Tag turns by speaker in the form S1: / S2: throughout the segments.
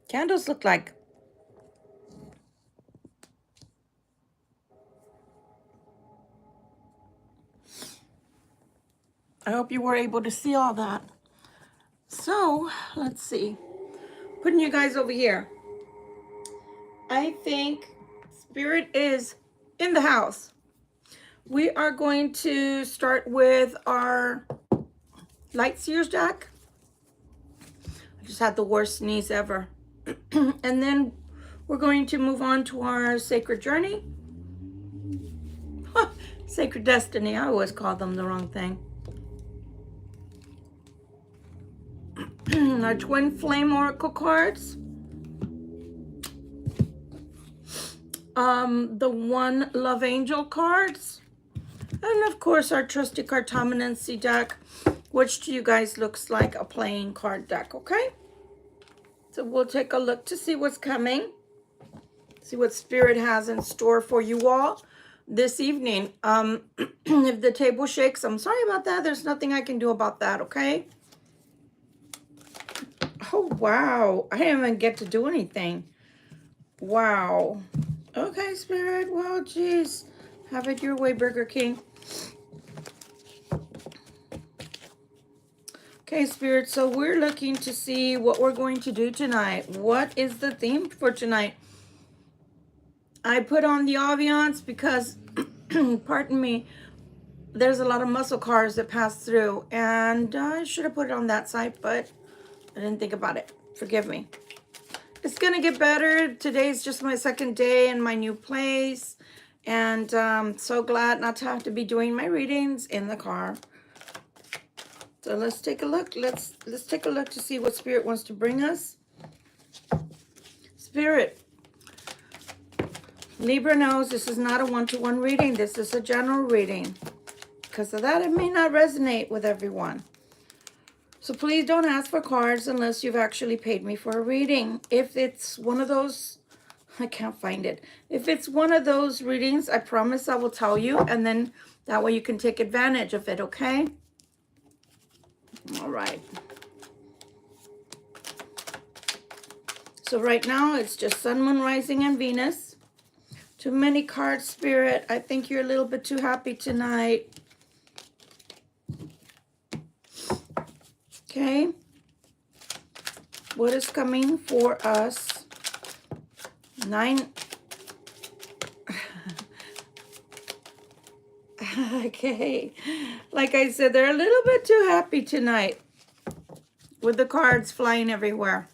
S1: candles look like? I hope you were able to see all that. So, let's see. Putting you guys over here. I think Spirit is in the house. We are going to start with our Light Seers deck. I just had the worst sneeze ever. And then we're going to move on to our Sacred Journey. Sacred Destiny. I always call them the wrong thing. Our Twin Flame Oracle cards. The One Love Angel cards. And of course our trusty Cartomancy deck, which to you guys looks like a playing card deck, okay? So we'll take a look to see what's coming. See what Spirit has in store for you all this evening. If the table shakes, I'm sorry about that. There's nothing I can do about that, okay? Oh, wow. I didn't even get to do anything. Wow. Okay, Spirit. Well, geez. Have it your way, Burger King. Okay, Spirit. So we're looking to see what we're going to do tonight. What is the theme for tonight? I put on the ambiance because, pardon me, there's a lot of muscle cars that pass through. And I should have put it on that side, but I didn't think about it. Forgive me. It's going to get better. Today's just my second day in my new place. And I'm so glad not to have to be doing my readings in the car. So let's take a look. Let's take a look to see what Spirit wants to bring us. Spirit. Libra knows this is not a one-to-one reading. This is a general reading. Because of that, it may not resonate with everyone. So please don't ask for cards unless you've actually paid me for a reading. If it's one of those, I can't find it. If it's one of those readings, I promise I will tell you. And then that way you can take advantage of it, okay? All right. So right now, it's just Sun, Moon, Rising, and Venus. Too many cards, Spirit. I think you're a little bit too happy tonight. Okay. What is coming for us? 9. Okay. Like I said, they're a little bit too happy tonight with the cards flying everywhere.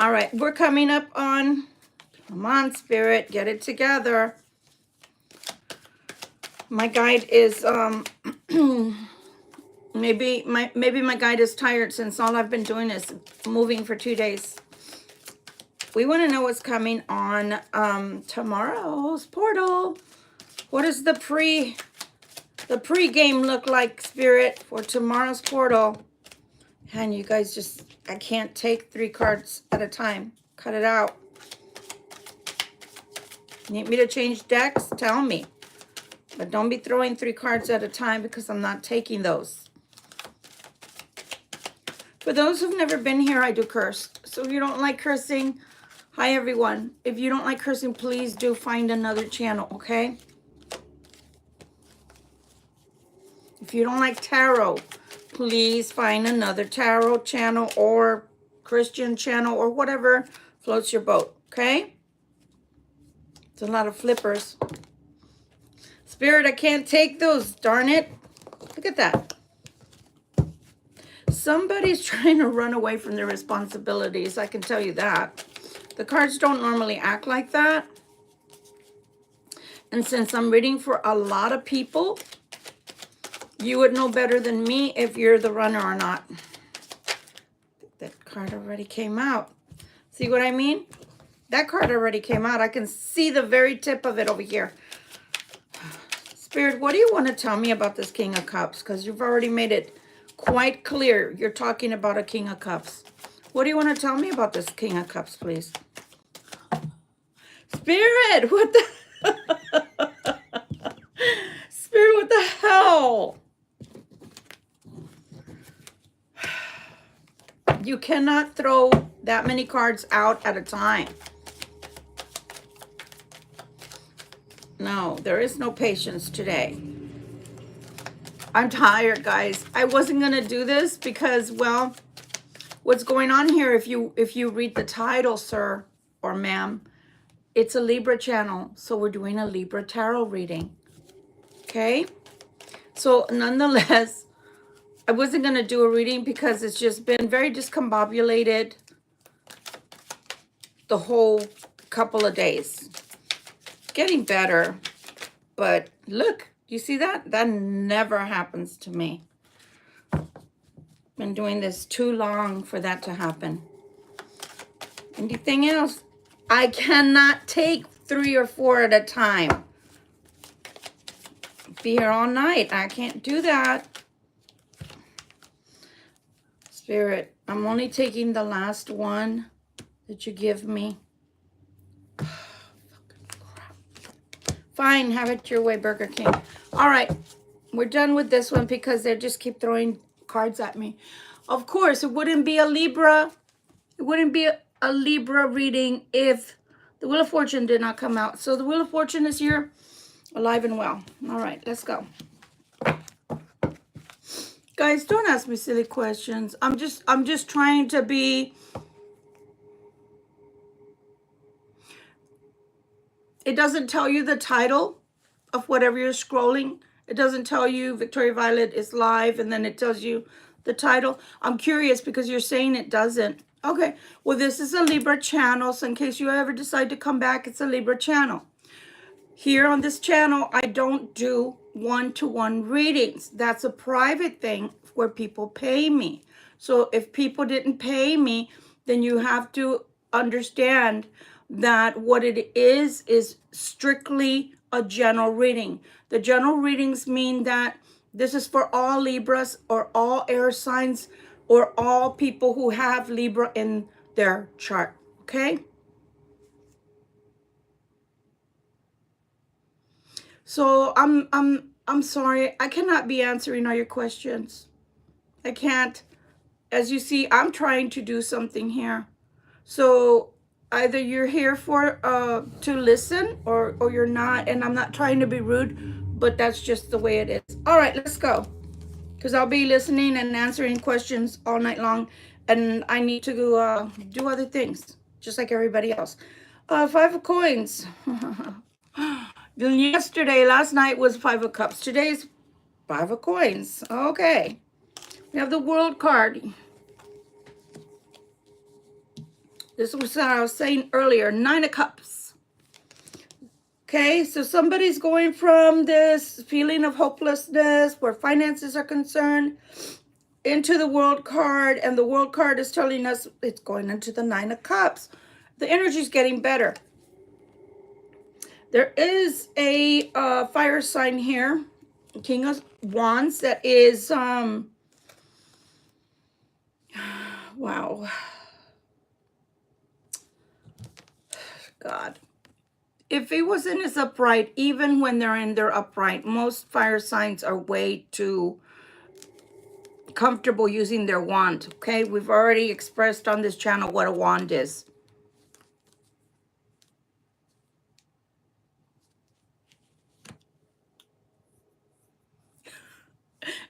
S1: All right. We're coming up on... Come on, Spirit. Get it together. My guide is... Maybe my guide is tired since all I've been doing is moving for 2 days. We want to know what's coming on tomorrow's portal. What does the pre-game look like, Spirit, for tomorrow's portal? And you guys just, I can't take 3 cards at a time. Cut it out. Need me to change decks? Tell me. But don't be throwing 3 cards at a time because I'm not taking those. For those who've never been here, I do curse. So if you don't like cursing, hi everyone. If you don't like cursing, please do find another channel, okay? If you don't like tarot, please find another tarot channel or Christian channel or whatever floats your boat, okay? It's a lot of flippers. Spirit, I can't take those, darn it. Look at that. Somebody's trying to run away from their responsibilities, I can tell you that. The cards don't normally act like that. And since I'm reading for a lot of people, you would know better than me if you're the runner or not. That card already came out. See what I mean? That card already came out. I can see the very tip of it over here. Spirit, what do you want to tell me about this King of Cups? Because you've already made it quite clear you're talking about a King of Cups. What do you want to tell me about this King of Cups, please? Spirit, what the... Spirit, what the hell? You cannot throw that many cards out at a time. No, there is no patience today. I'm tired, guys. I wasn't going to do this because, well, what's going on here, if you read the title, sir or ma'am, it's a Libra channel. So we're doing a Libra tarot reading. Okay? So nonetheless, I wasn't going to do a reading because it's just been very discombobulated the whole couple of days. Getting better, but look, you see that? That never happens to me. Been doing this too long for that to happen. Anything else? I cannot take 3 or 4 at a time. Be here all night. I can't do that. Spirit, I'm only taking the last one that you give me. Fine, have it your way, Burger King. All right, we're done with this one because they just keep throwing cards at me. Of course, it wouldn't be a Libra. It wouldn't be a Libra reading if the Wheel of Fortune did not come out. So the Wheel of Fortune is here, alive and well. All right, let's go. Guys, don't ask me silly questions. I'm just trying to be. It doesn't tell you the title of whatever you're scrolling. It doesn't tell you Victoria Violet is live, and then it tells you the title. I'm curious because you're saying it doesn't. Okay, well, this is a Libra channel, so in case you ever decide to come back, it's a Libra channel. Here on this channel, I don't do one-to-one readings. That's a private thing where people pay me. So if people didn't pay me, then you have to understand that what it is strictly a general reading. The general readings mean that this is for all Libras or all air signs or all people who have Libra in their chart, okay? So I'm sorry, I cannot be answering all your questions. I can't. As you see, I'm trying to do something here. So either you're here for to listen or you're not, and I'm not trying to be rude, but that's just the way it is. All right, let's go. Because I'll be listening and answering questions all night long, and I need to do other things, just like everybody else. 5 of coins. Last night was 5 of cups. Today's 5 of coins. Okay. We have the World card. This was what I was saying earlier, 9 of cups. Okay, so somebody's going from this feeling of hopelessness where finances are concerned into the World card, and the World card is telling us it's going into the 9 of cups. The energy's getting better. There is a fire sign here, King of Wands, that is, wow. God. If it was in his upright, even when they're in their upright, most fire signs are way too comfortable using their wand, okay? We've already expressed on this channel what a wand is.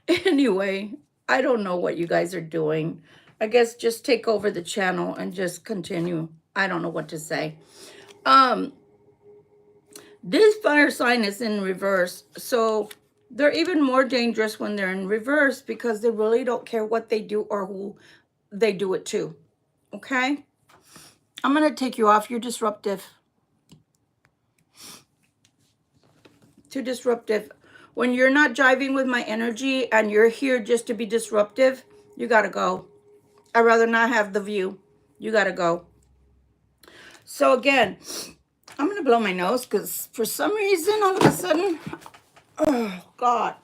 S1: Anyway, I don't know what you guys are doing. I guess just take over the channel and just continue. I don't know what to say. This fire sign is in reverse, so they're even more dangerous when they're in reverse because they really don't care what they do or who they do it to, okay? I'm going to take you off. You're disruptive. Too disruptive. When you're not jiving with my energy and you're here just to be disruptive, you got to go. I'd rather not have the view. You got to go. So again, I'm going to blow my nose because for some reason, all of a sudden, oh, God.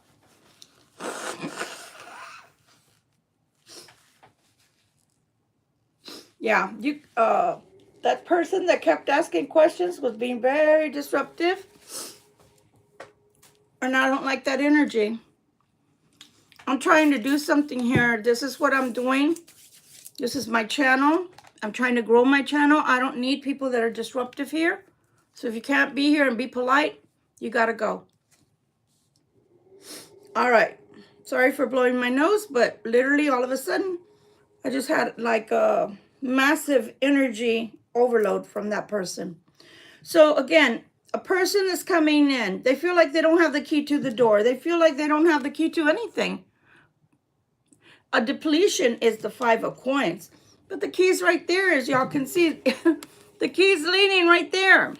S1: Yeah, that person that kept asking questions was being very disruptive. And I don't like that energy. I'm trying to do something here. This is what I'm doing. This is my channel. I'm trying to grow my channel. I don't need people that are disruptive here. So if you can't be here and be polite, you got to go. All right. Sorry for blowing my nose, but literally all of a sudden, I just had like a massive energy overload from that person. So again, a person is coming in. They feel like they don't have the key to the door. They feel like they don't have the key to anything. A depletion is the 5 of coins. But the key's right there, as y'all can see. The key's leaning right there.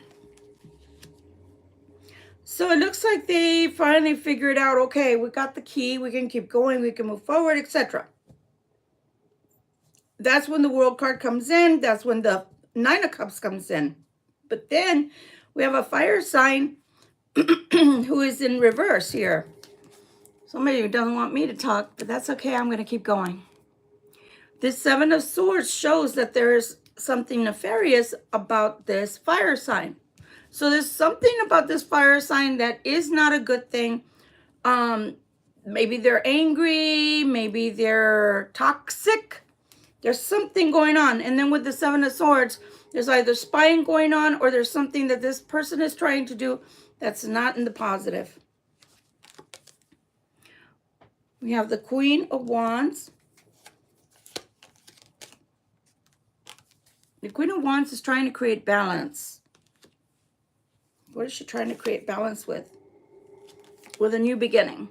S1: So it looks like they finally figured out, okay, we got the key. We can keep going. We can move forward, etc. That's when the World card comes in. That's when the 9 of Cups comes in. But then we have a fire sign who is in reverse here. Somebody who doesn't want me to talk, but that's okay. I'm going to keep going. This 7 of Swords shows that there is something nefarious about this fire sign. So there's something about this fire sign that is not a good thing. Maybe they're angry. Maybe they're toxic. There's something going on. And then with the 7 of Swords, there's either spying going on or there's something that this person is trying to do that's not in the positive. We have the Queen of Wands. The Queen of Wands is trying to create balance. What is she trying to create balance with? With a new beginning.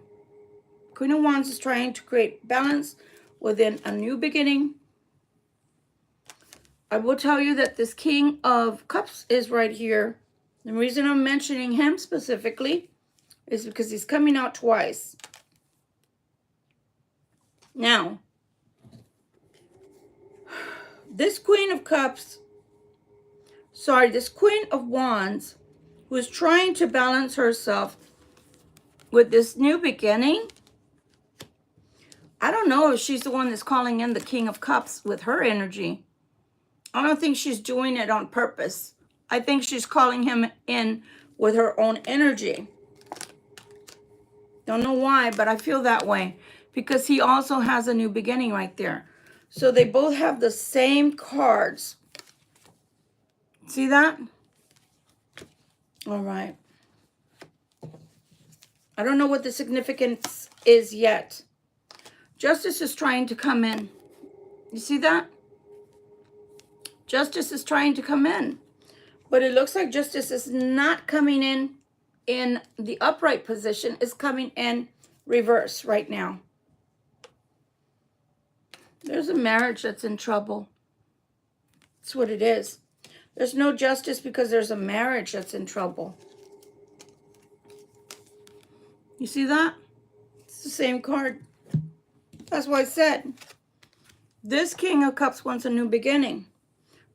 S1: Queen of Wands is trying to create balance within a new beginning. I will tell you that this King of Cups is right here. The reason I'm mentioning him specifically is because he's coming out twice. Now, this Queen of Cups, this Queen of Wands, who is trying to balance herself with this new beginning. I don't know if she's the one that's calling in the King of Cups with her energy. I don't think she's doing it on purpose. I think she's calling him in with her own energy. Don't know why, but I feel that way. Because he also has a new beginning right there. So they both have the same cards. See that? All right. I don't know what the significance is yet. Justice is trying to come in. You see that? Justice is trying to come in. But it looks like Justice is not coming in the upright position. It's coming in reverse right now. There's a marriage that's in trouble. That's what it is. There's no justice because there's a marriage that's in trouble. You see that? It's the same card. That's why I said, this King of Cups wants a new beginning.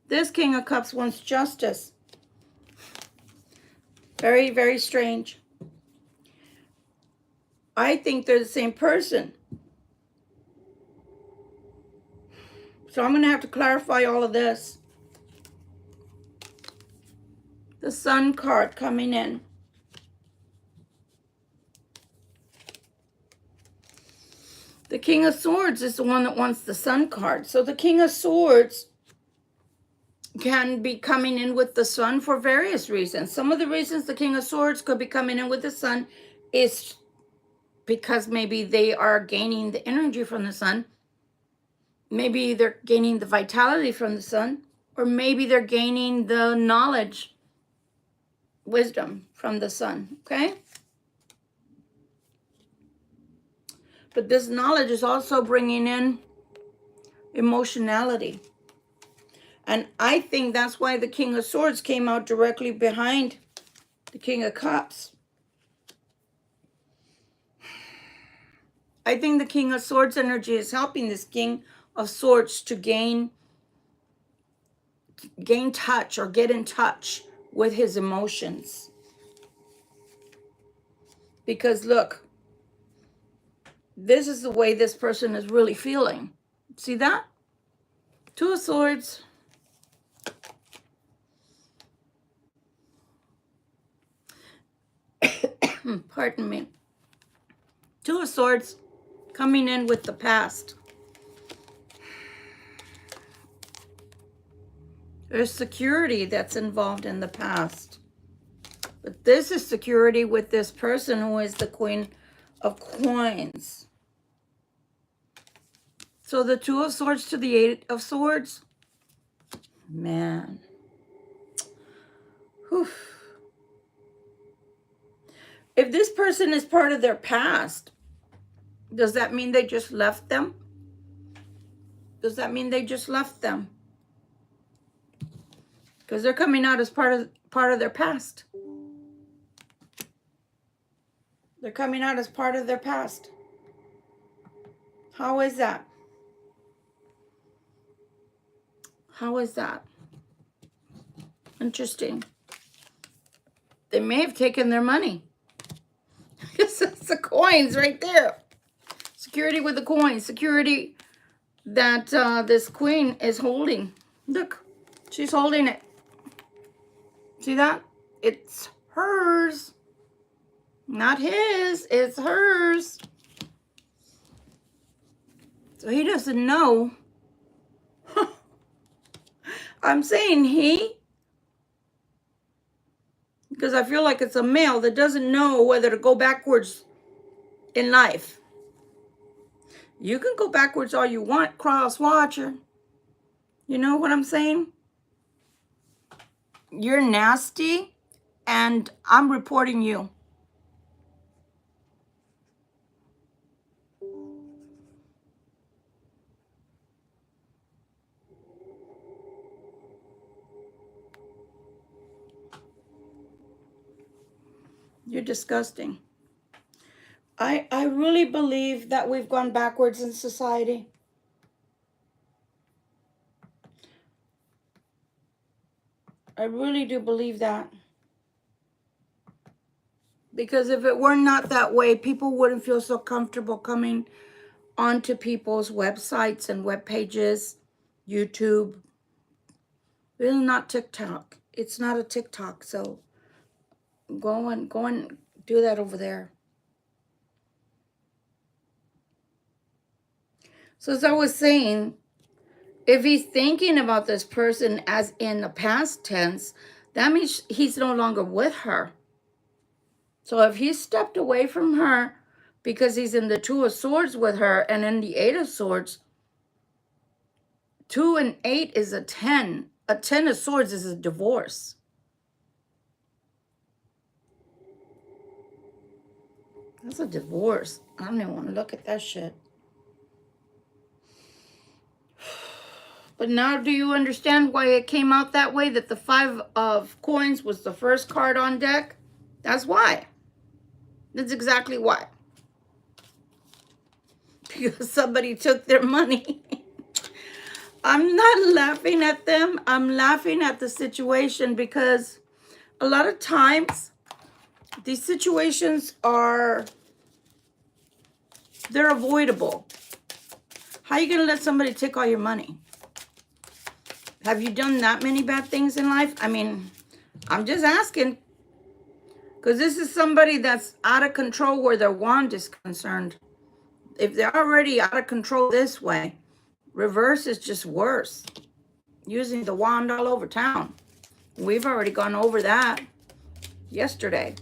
S1: This King of Cups wants justice. Very, very strange. I think they're the same person. So I'm going to have to clarify all of this. The Sun card coming in. The King of Swords is the one that wants the Sun card. So the King of Swords can be coming in with the Sun for various reasons. Some of the reasons the King of Swords could be coming in with the Sun is because maybe they are gaining the energy from the Sun. Maybe they're gaining the vitality from the Sun. Or maybe they're gaining the knowledge, wisdom from the Sun. Okay? But this knowledge is also bringing in emotionality. And I think that's why the King of Swords came out directly behind the King of Cups. I think the King of Swords energy is helping this King of Swords to gain touch or get in touch with his emotions. Because look, this is the way this person is really feeling. See that? Two of Swords. Pardon me. Two of Swords coming in with the past. There's security that's involved in the past. But this is security with this person who is the Queen of Coins. So the Two of Swords to the Eight of Swords. Man. Whew. If this person is part of their past, does that mean they just left them? Does that mean they just left them? Because they're coming out as part of their past. They're coming out as part of their past. How is that? How is that? Interesting. They may have taken their money. Because it's the coins right there. Security with the coins. Security that this queen is holding. Look, she's holding it. See that? It's hers. Not his. It's hers. So he doesn't know. I'm saying he, because I feel like it's a male that doesn't know whether to go backwards in life. You can go backwards all you want, cross watcher. You know what I'm saying? You're nasty, and I'm reporting you. You're disgusting. I really believe that we've gone backwards in society. I really do believe that. Because if it were not that way, people wouldn't feel so comfortable coming onto people's websites and web pages, YouTube. It's not TikTok. It's not a TikTok, so go and do that over there. So as I was saying, if he's thinking about this person as in the past tense, that means he's no longer with her. So if he stepped away from her because he's in the Two of Swords with her and in the Eight of Swords, 2 and 8 is a 10. A 10 of Swords is a divorce. That's a divorce. I don't even want to look at that shit. But now do you understand why it came out that way? That the 5 of Coins was the first card on deck? That's why. That's exactly why. Because somebody took their money. I'm not laughing at them. I'm laughing at the situation because a lot of times these situations they're avoidable. How are you going to let somebody take all your money? Have you done that many bad things in life? I mean, I'm just asking. Because this is somebody that's out of control where their wand is concerned. If they're already out of control this way, reverse is just worse. Using the wand all over town. We've already gone over that yesterday.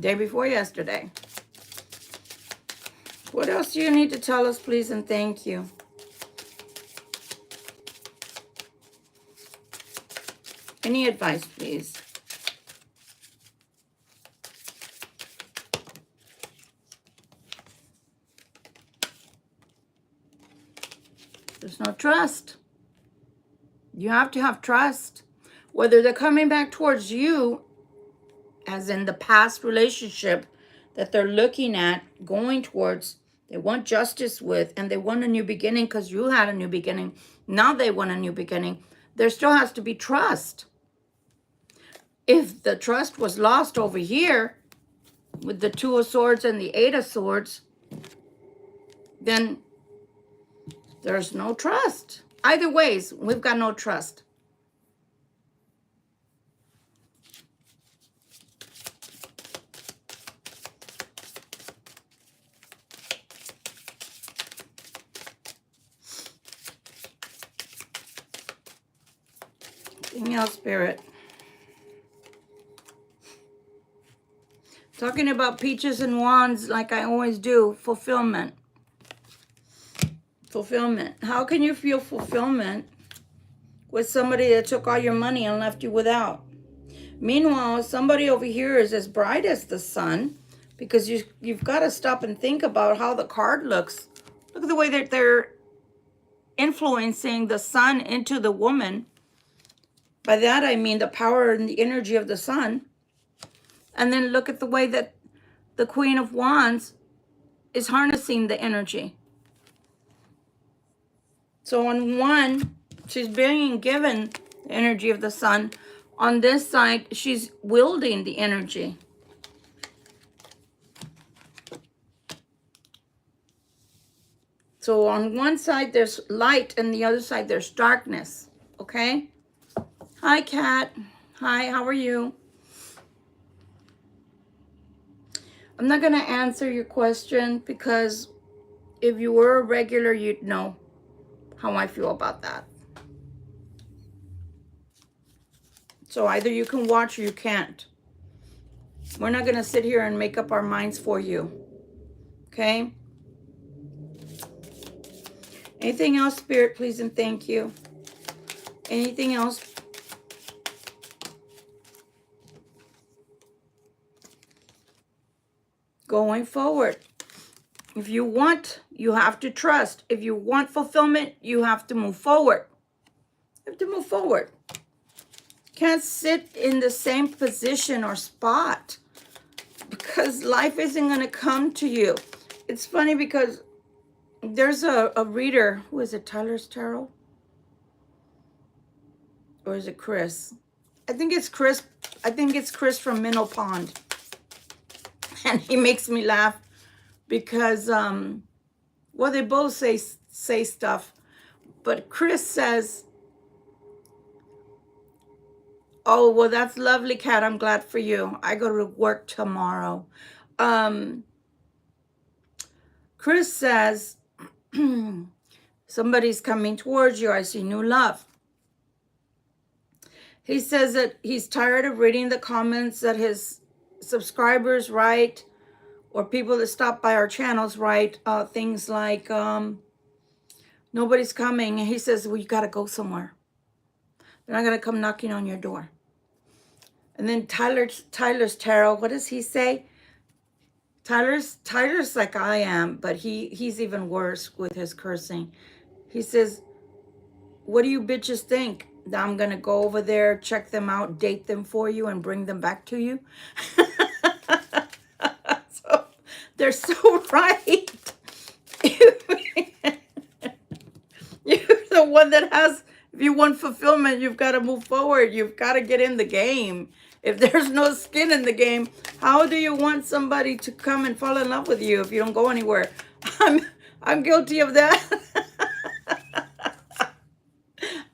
S1: Day before yesterday. What else do you need to tell us, please, and thank you? Any advice, please? There's no trust. You have to have trust. Whether they're coming back towards you, as in the past relationship that they're looking at, going towards, they want justice with, and they want a new beginning because you had a new beginning. Now they want a new beginning. There still has to be trust. If the trust was lost over here with the Two of Swords and the Eight of Swords, then there's no trust. Either ways, we've got no trust. Anything else, Spirit? Talking about peaches and wands like I always do. Fulfillment. Fulfillment. How can you feel fulfillment with somebody that took all your money and left you without? Meanwhile, somebody over here is as bright as the sun, because you've got to stop and think about how the card looks. Look at the way that they're influencing the sun into the woman. By that, I mean the power and the energy of the sun. And then look at the way that the Queen of Wands is harnessing the energy. So on one, she's being given the energy of the sun. On this side, she's wielding the energy. So on one side, there's light, and the other side, there's darkness. Okay? Hi, Kat. Hi, how are you? I'm not going to answer your question, because if you were a regular, you'd know how I feel about that. So either you can watch or you can't. We're not going to sit here and make up our minds for you. Okay? Anything else, Spirit, please and thank you. Anything else? Going forward. If you want, you have to trust. If you want fulfillment, you have to move forward. You have to move forward. Can't sit in the same position or spot, because life isn't going to come to you. It's funny because there's a reader. Who is it? Tyler's Tarot? Or is it Chris? I think it's Chris. I think it's Chris from Minnow Pond. And he makes me laugh because, well, they both say stuff. But Chris says, oh, well, that's lovely, Kat. I'm glad for you. I go to work tomorrow. Chris says, somebody's coming towards you. I see new love. He says that he's tired of reading the comments that his subscribers write, or people that stop by our channels write things like, nobody's coming. And he says, well, you got to go somewhere. They're not going to come knocking on your door. And then Tyler's Tarot, what does he say? Tyler's like I am, but he's even worse with his cursing. He says, what do you bitches think? That I'm going to go over there, check them out, date them for you, and bring them back to you? So, they're so right. You're the one that has, if you want fulfillment, you've got to move forward. You've got to get in the game. If there's no skin in the game, how do you want somebody to come and fall in love with you if you don't go anywhere? I'm guilty of that.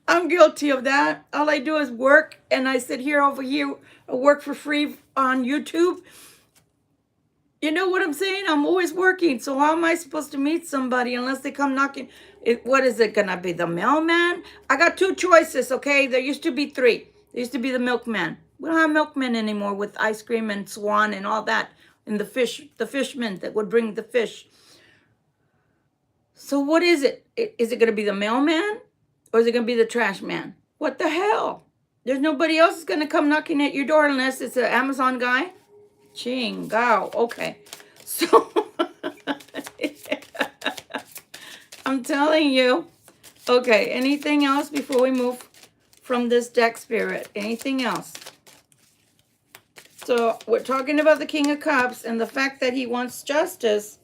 S1: I'm guilty of that. All I do is work, and I sit here over here, I work for free on YouTube. You know what I'm saying? I'm always working. So how am I supposed to meet somebody unless they come knocking? What is it going to be? The mailman? I got two choices, okay? There used to be three. There used to be the milkman. We don't have milkmen anymore with ice cream and swan and all that. And the fishmen that would bring the fish. So what is it? Is it going to be the mailman? Or is it going to be the trash man? What the hell? There's nobody else is going to come knocking at your door unless it's an Amazon guy. Chingao. Okay. So, I'm telling you. Okay, anything else before we move from this deck, Spirit? Anything else? So, we're talking about the King of Cups and the fact that he wants justice,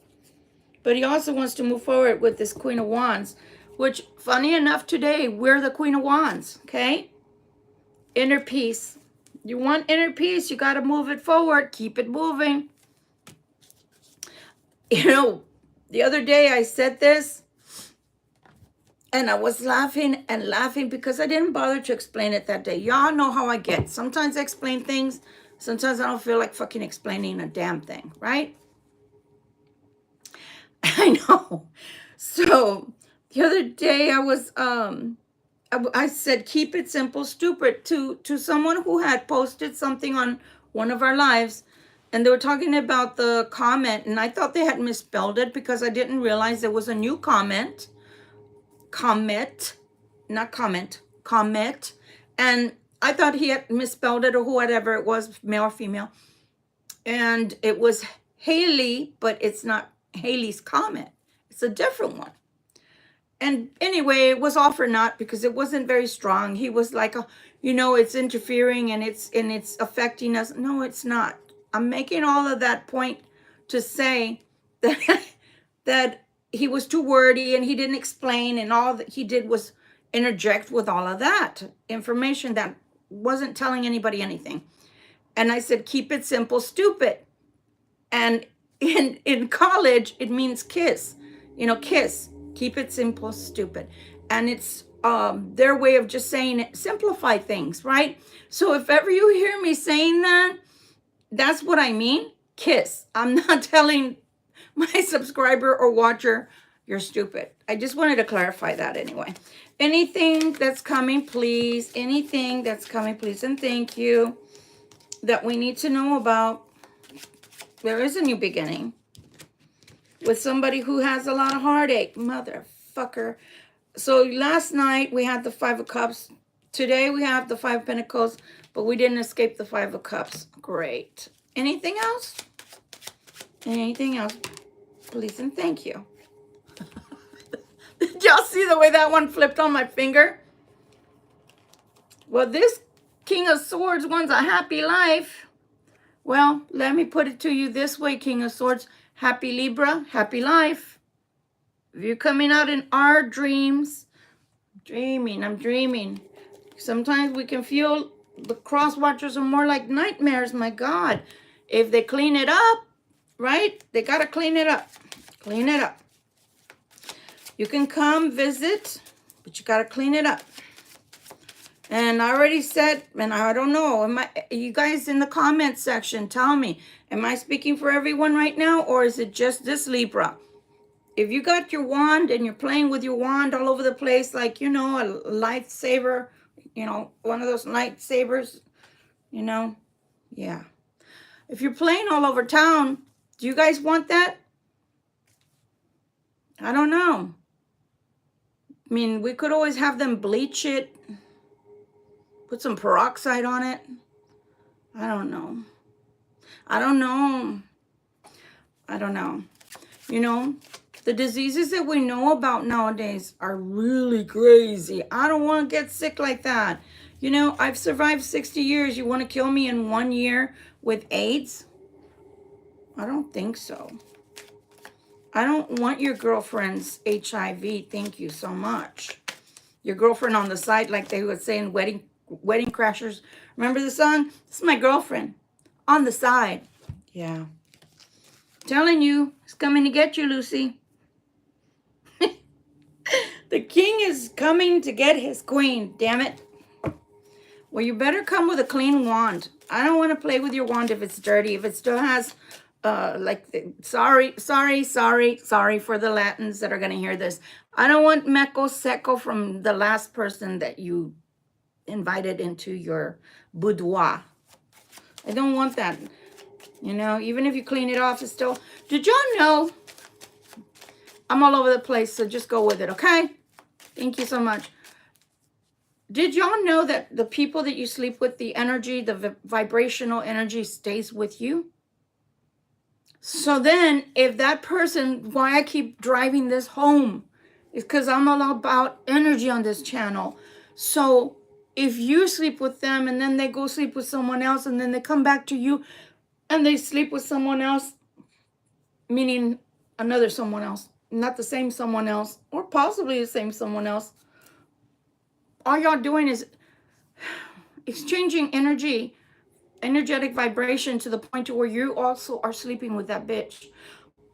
S1: but he also wants to move forward with this Queen of Wands, which, funny enough, today, we're the Queen of Wands, okay? Inner peace. You want inner peace, you got to move it forward. Keep it moving. You know, the other day I said this, and I was laughing and laughing because I didn't bother to explain it that day. Y'all know how I get. Sometimes I explain things. Sometimes I don't feel like fucking explaining a damn thing, right? I know. So the other day I was I said, keep it simple, stupid, to someone who had posted something on one of our lives, and they were talking about the comment, and I thought they had misspelled it because I didn't realize there was a new comment, not comment, comment, and I thought he had misspelled it or whatever it was, male or female, and it was Haley, but it's not Haley's comment. It's a different one. And anyway, it was all for naught because it wasn't very strong. He was like, it's interfering and it's affecting us. No, it's not. I'm making all of that point to say that that he was too wordy and he didn't explain, and all that he did was interject with all of that information that wasn't telling anybody anything. And I said, keep it simple, stupid. And in college, it means kiss. Kiss. Keep it simple, stupid. And it's their way of just saying it, simplify things, right? So if ever you hear me saying that, that's what I mean. Kiss. I'm not telling my subscriber or watcher you're stupid. I just wanted to clarify that anyway. Anything that's coming, please. Anything that's coming, please. And thank you. That we need to know about. There is a new beginning with somebody who has a lot of heartache. Motherfucker. So last night we had the Five of Cups. Today we have the Five of Pentacles, but we didn't escape the Five of Cups. Great. Anything else? Anything else? Please and thank you. Did y'all see the way that one flipped on my finger? Well, this King of Swords one's a happy life. Well, let me put it to you this way, King of Swords. Happy Libra, happy life. If you're coming out in our dreams, I'm dreaming. Sometimes we can feel the cross watchers are more like nightmares, my God. If they clean it up, right? They got to clean it up. Clean it up. You can come visit, but you got to clean it up. And I already said, and I don't know, you guys in the comment section, tell me, am I speaking for everyone right now, or is it just this Libra? If you got your wand and you're playing with your wand all over the place, like, a lightsaber, one of those lightsabers, yeah. If you're playing all over town, do you guys want that? I don't know. I mean, we could always have them bleach it. Put some peroxide on it. I don't know. The diseases that we know about nowadays are really crazy. I don't want to get sick like that. I've survived 60 years. You want to kill me in 1 year with AIDS? I don't think so. I don't want your girlfriend's HIV. Thank you so much. Your girlfriend on the side, like they would say in Wedding Crashers. Remember the song? This is my girlfriend on the side. Yeah. Telling you, it's coming to get you, Lucy. The king is coming to get his queen. Damn it. Well, you better come with a clean wand. I don't want to play with your wand if it's dirty. If it still has, sorry for the Latins that are going to hear this. I don't want meco seco from the last person that you invited into your boudoir. I don't want that. Even if you clean it off, it's still... Did y'all know? I'm all over the place, so just go with it, okay? Thank you so much. Did y'all know that the people that you sleep with, the energy, the vibrational energy stays with you? So then, if that person, why I keep driving this home, is because I'm all about energy on this channel. So if you sleep with them and then they go sleep with someone else and then they come back to you and they sleep with someone else, meaning another someone else, not the same someone else, or possibly the same someone else, all y'all doing is exchanging energetic vibration to the point to where you also are sleeping with that bitch.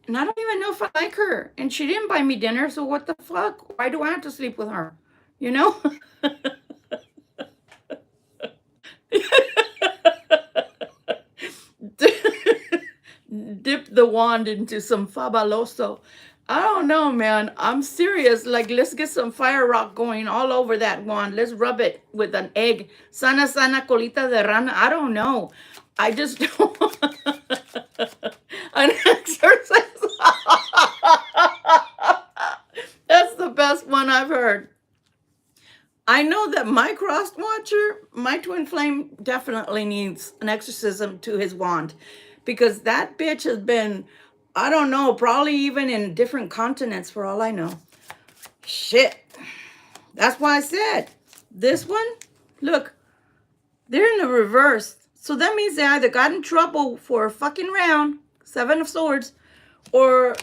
S1: And I don't even know if I like her. And she didn't buy me dinner, so what the fuck? Why do I have to sleep with her? Dip the wand into some fabuloso. I don't know, man. I'm serious. Like, let's get some fire rock going all over that wand. Let's rub it with an egg. Sana, sana, colita de rana. I don't know. I just don't. An exercise. That's the best one I've heard. I know that my cross watcher, my twin flame, definitely needs an exorcism to his wand, because that bitch has been, I don't know, probably even in different continents for all I know. Shit. That's why I said this one, look, they're in the reverse. So that means they either got in trouble for a fucking round, 7 of Swords, or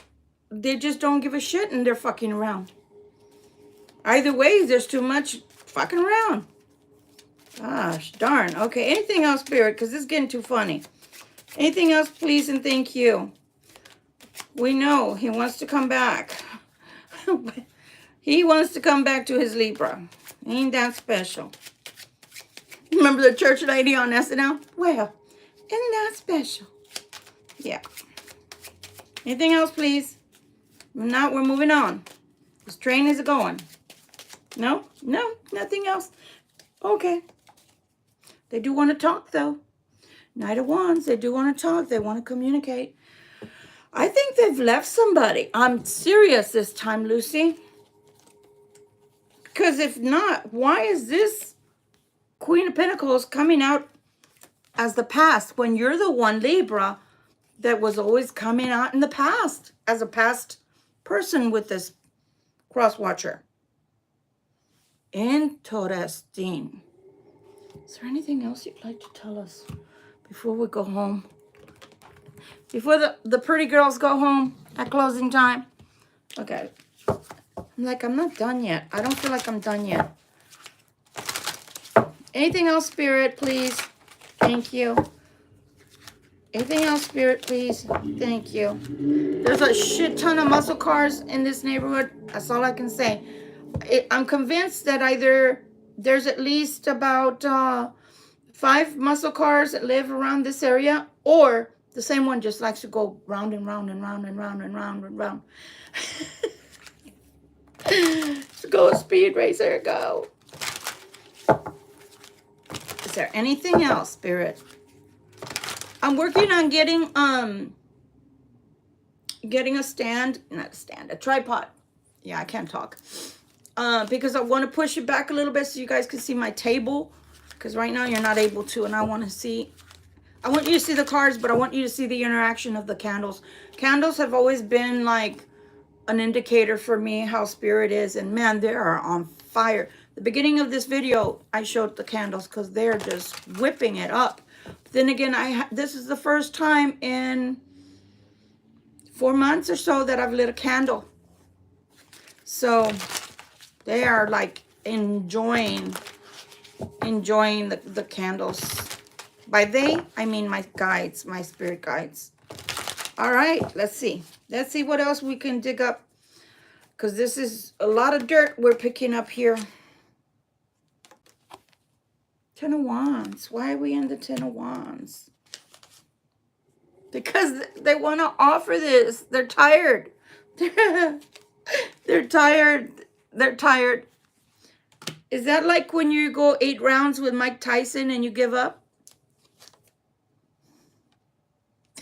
S1: they just don't give a shit and they're fucking around. Either way, there's too much fucking around. Gosh, darn. Okay, anything else, Spirit? Because this is getting too funny. Anything else, please and thank you. We know he wants to come back. He wants to come back to his Libra. Ain't that special? Remember the church lady on SNL? Well, isn't that special? Yeah. Anything else, please? If not, we're moving on. This train is going. No? No? Nothing else? Okay. They do want to talk, though. Knight of Wands, they do want to talk. They want to communicate. I think they've left somebody. I'm serious this time, Lucy. Because if not, why is this Queen of Pentacles coming out as the past when you're the one, Libra, that was always coming out in the past as a past person with this cross watcher? Interesting. Is there anything else you'd like to tell us before we go home? Before the pretty girls go home at closing time? Okay. I'm not done yet. I don't feel like I'm done yet. Anything else, Spirit, please? Thank you. Anything else, Spirit, please? Thank you. There's a shit ton of muscle cars in this neighborhood. That's all I can say. I'm convinced that either there's at least about 5 muscle cars that live around this area, or the same one just likes to go round and round and round and round and round and round. Go, speed racer, go. Is there anything else, Spirit? I'm working on getting a stand, not a stand, a tripod. Yeah, I can't talk. Because I want to push it back a little bit so you guys can see my table. Because right now you're not able to, and I want you to see the cards, but I want you to see the interaction of the candles. Candles have always been like an indicator for me how Spirit is, and man, they are on fire. The beginning of this video, I showed the candles because they're just whipping it up. But then again, this is the first time in 4 months or so that I've lit a candle. So they are like enjoying the candles. By they, I mean my guides, my spirit guides. All right, let's see. Let's see what else we can dig up. Because this is a lot of dirt we're picking up here. 10 of Wands. Why are we in the 10 of Wands? Because they want to offer this. They're tired. They're tired. They're tired. Is that like when you go 8 rounds with Mike Tyson and you give up?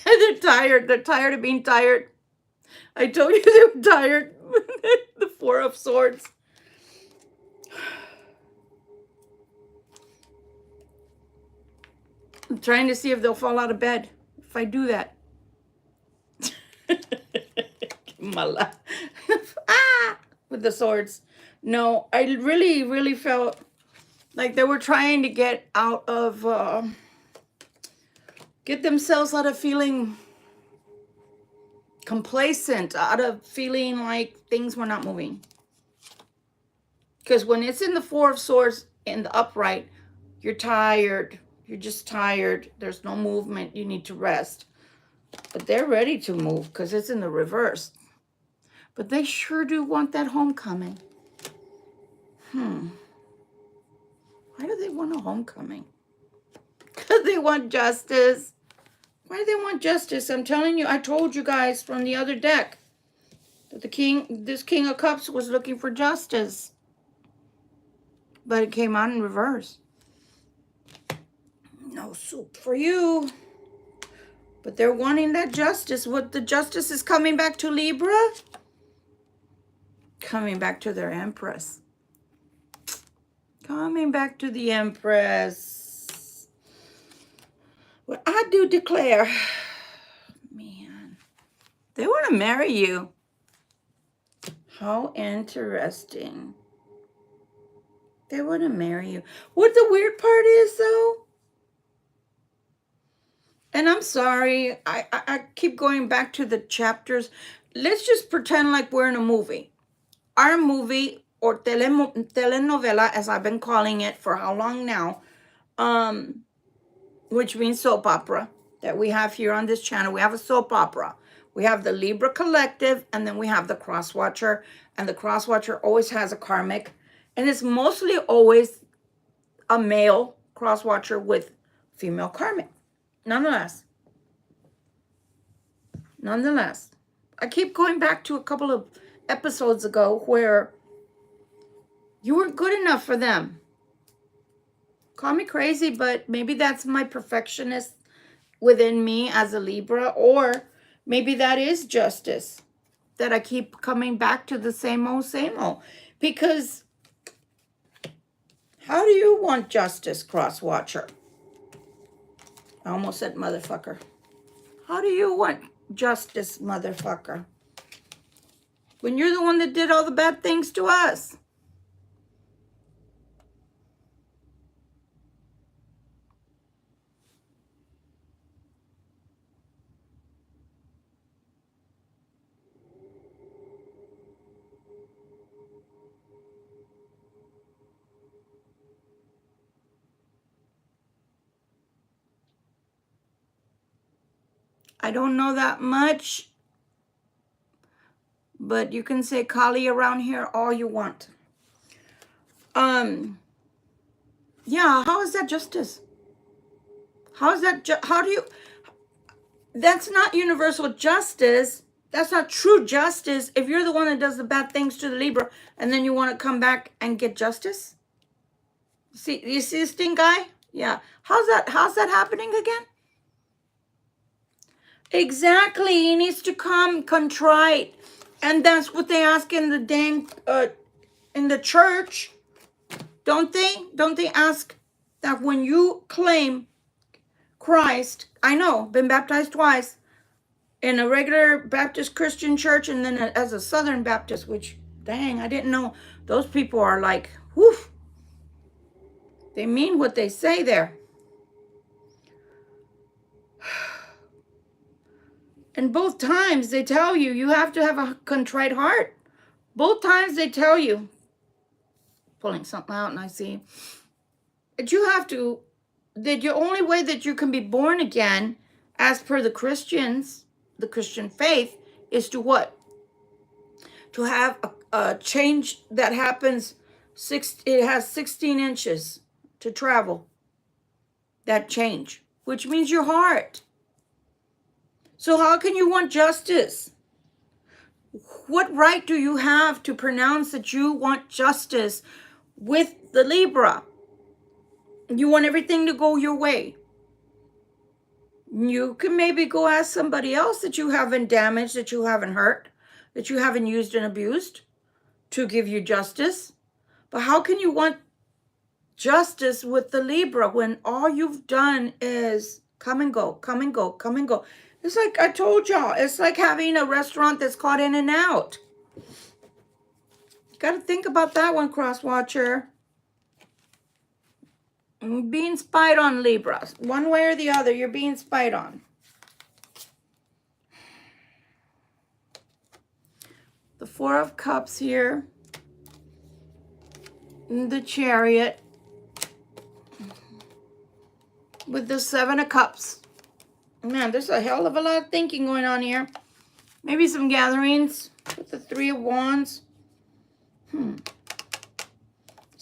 S1: They're tired. They're tired of being tired. I told you they were tired. The 4 of Swords. I'm trying to see if they'll fall out of bed if I do that. With the swords. No, I really, really felt like they were trying to get out of, get themselves out of feeling complacent, out of feeling like things were not moving. Because when it's in the 4 of Swords in the upright, you're tired. You're just tired. There's no movement. You need to rest. But they're ready to move because it's in the reverse. But they sure do want that homecoming. Why do they want a homecoming? Because they want justice. Why do they want justice? I'm telling you, I told you guys from the other deck. That this King of Cups was looking for justice. But it came out in reverse. No soup for you. But they're wanting that justice. What the justice is coming back to Libra? Coming back to their Empress. Coming back to the Empress. Well, I do declare, man, they want to marry you. How interesting. They want to marry you. What the weird part is, though, and I'm sorry, I keep going back to the chapters. Let's just pretend like we're in a movie. Our movie, or telenovela, as I've been calling it for how long now, which means soap opera, that we have here on this channel. We have a soap opera. We have the Libra Collective, and then we have the Cross Watcher. And the Cross Watcher always has a karmic. And it's mostly always a male Cross Watcher with female karmic. Nonetheless, I keep going back to a couple of episodes ago where you weren't good enough for them. Call me crazy, but maybe that's my perfectionist within me as a Libra, or maybe that is justice, that I keep coming back to the same old, because how do you want justice, Cross Watcher? I almost said motherfucker. How do you want justice, motherfucker, when you're the one that did all the bad things to us? I don't know that much, but you can say Kali around here all you want. Yeah, how is that justice? How is that, how do you, that's not universal justice. That's not true justice if you're the one that does the bad things to the Libra and then you want to come back and get justice. See, you see this thing, guy? Yeah. How's that happening again? Exactly. He needs to come contrite. And that's what they ask in the dang, in the church. Don't they? Don't they ask that when you claim Christ, I know, been baptized twice, in a regular Baptist Christian church and then as a Southern Baptist, which, dang, I didn't know. Those people are like, whew. They mean what they say there. And both times they tell you, you have to have a contrite heart. Both times they tell you, pulling something out and I see, that you have to, that the only way that you can be born again, as per the Christians, the Christian faith, is to what? To have a change that happens, it has 16 inches to travel. That change, which means your heart. So how can you want justice? What right do you have to pronounce that you want justice with the Libra? You want everything to go your way. You can maybe go ask somebody else that you haven't damaged, that you haven't hurt, that you haven't used and abused to give you justice. But how can you want justice with the Libra when all you've done is come and go, come and go, come and go? It's like I told y'all, it's like having a restaurant that's called In and Out. You got to think about that one, Cross Watcher. Being spied on, Libra. One way or the other, you're being spied on. The Four of Cups here. The Chariot. With the Seven of Cups. Man, there's a hell of a lot of thinking going on here. Maybe some gatherings with the Three of Wands.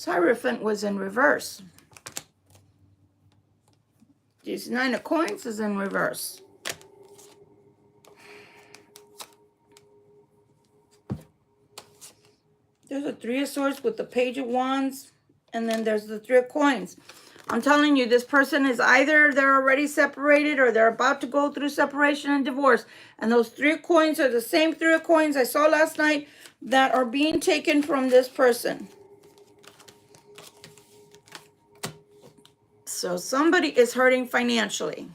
S1: Hierophant was in reverse. This Nine of Coins is in reverse. There's a Three of Swords with the Page of Wands. And then there's the Three of Coins. I'm telling you, this person is either they're already separated or they're about to go through separation and divorce. And those Three of Coins are the same Three of Coins I saw last night that are being taken from this person. So somebody is hurting financially.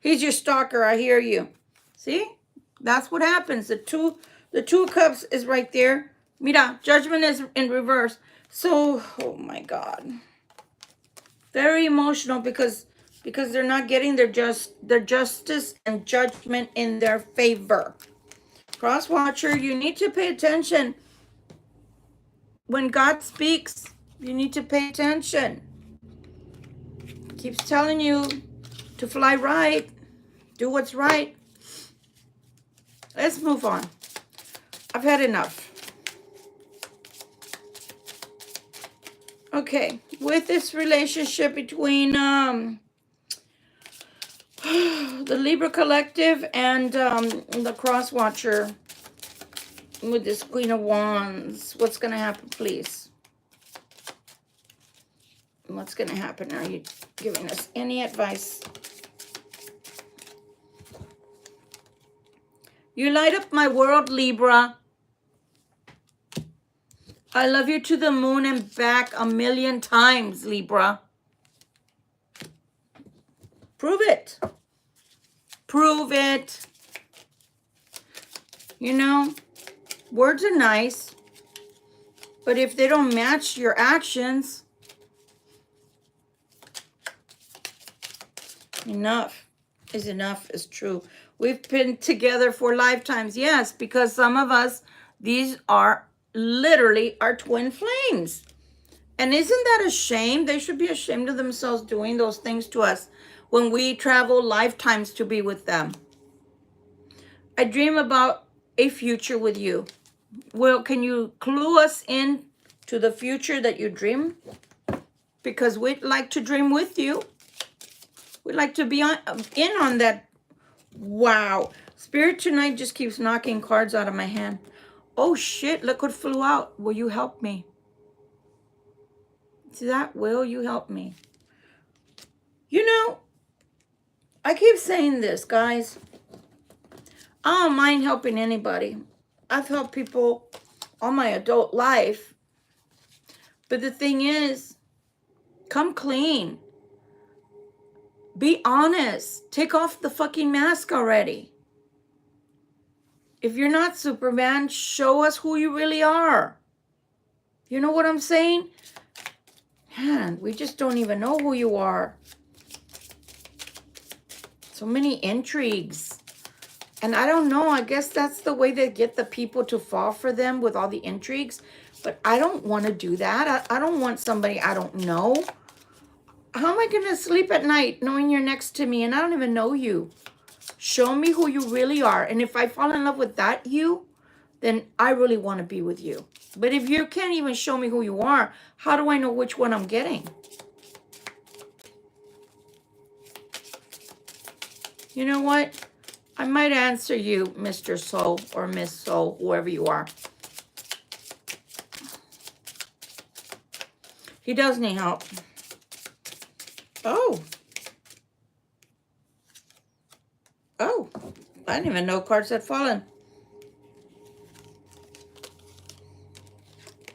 S1: He's your stalker, I hear you. See? That's what happens. The two of Cups is right there. Mira, Judgment is in reverse. So, oh my God. Very emotional because they're not getting their justice and judgment in their favor. Cross watcher, you need to pay attention. When God speaks, you need to pay attention. Keeps telling you to fly right, do what's right. Let's move on. I've had enough. Okay, with this relationship between the Libra Collective and the Cross Watcher with this Queen of Wands, what's going to happen, please? What's going to happen? Are you giving us any advice? You light up my world, Libra. I love you to the moon and back 1,000,000 times, Libra. Prove it. Prove it. You know, words are nice, but if they don't match your actions, enough is true. We've been together for lifetimes. Yes, because some of us, these are literally our twin flames. And isn't that a shame? They should be ashamed of themselves doing those things to us when we travel lifetimes to be with them. I dream about a future with you. Well, can you clue us in to the future that you dream? Because we'd like to dream with you. We'd like to be in on that. Wow. Spirit tonight just keeps knocking cards out of my hand. Oh, shit. Look what flew out. Will you help me? See that? Will you help me? You know, I keep saying this, guys. I don't mind helping anybody. I've helped people all my adult life. But the thing is, come clean. Be honest. Take off the fucking mask already. If you're not Superman, show us who you really are. You know what I'm saying? Man, we just don't even know who you are. So many intrigues. And I don't know, I guess that's the way they get the people to fall for them with all the intrigues. But I don't want to do that. I don't want somebody I don't know. How am I going to sleep at night knowing you're next to me and I don't even know you? Show me who you really are. And if I fall in love with that you, then I really want to be with you. But if you can't even show me who you are, how do I know which one I'm getting? You know what? I might answer you, Mr. Soul or Miss Soul, whoever you are. He does need help. Oh. Oh. I didn't even know cards had fallen.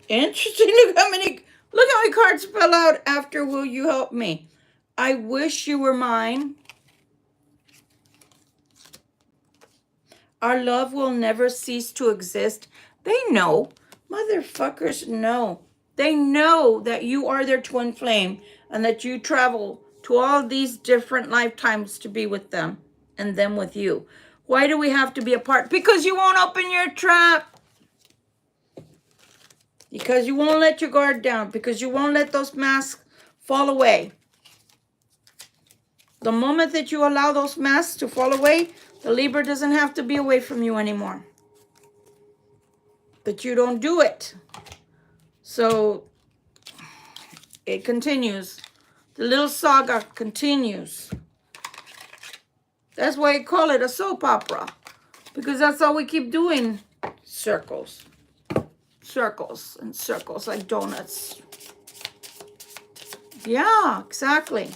S1: Interesting. Look how many cards fell out after Will You Help Me? I wish you were mine. Our love will never cease to exist. They know. Motherfuckers know. They know that you are their twin flame and that you travel to all these different lifetimes to be with them and them with you. Why do we have to be apart? Because you won't open your trap. Because you won't let your guard down. Because you won't let those masks fall away. The moment that you allow those masks to fall away, the Libra doesn't have to be away from you anymore. But you don't do it. So it continues. The little saga continues. That's why I call it a soap opera. Because that's all we keep doing. Circles. circles and circles like donuts. Yeah, exactly.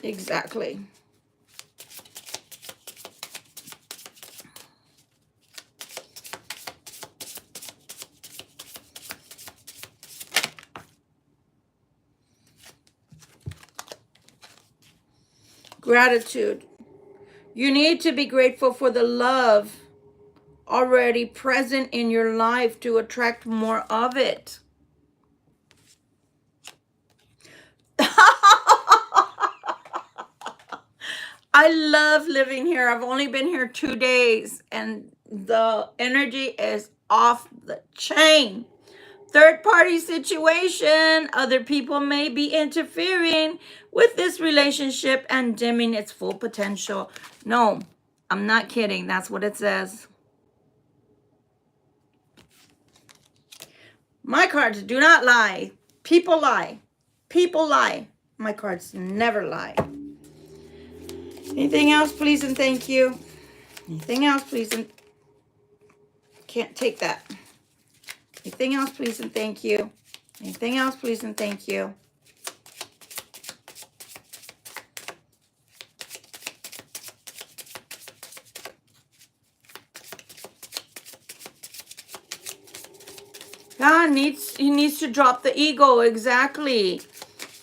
S1: Exactly. Gratitude. You need to be grateful for the love already present in your life to attract more of it. I love living here. I've only been here 2 days and the energy is off the chain. Third party situation. Other people may be interfering with this relationship and dimming its full potential. No, I'm not kidding. That's what it says. My cards do not lie. People lie. People lie. My cards never lie. Anything else, please and thank you. Anything else, please and... Can't take that. Anything else, please and thank you. Anything else, please and thank you. God he needs to drop the ego. Exactly.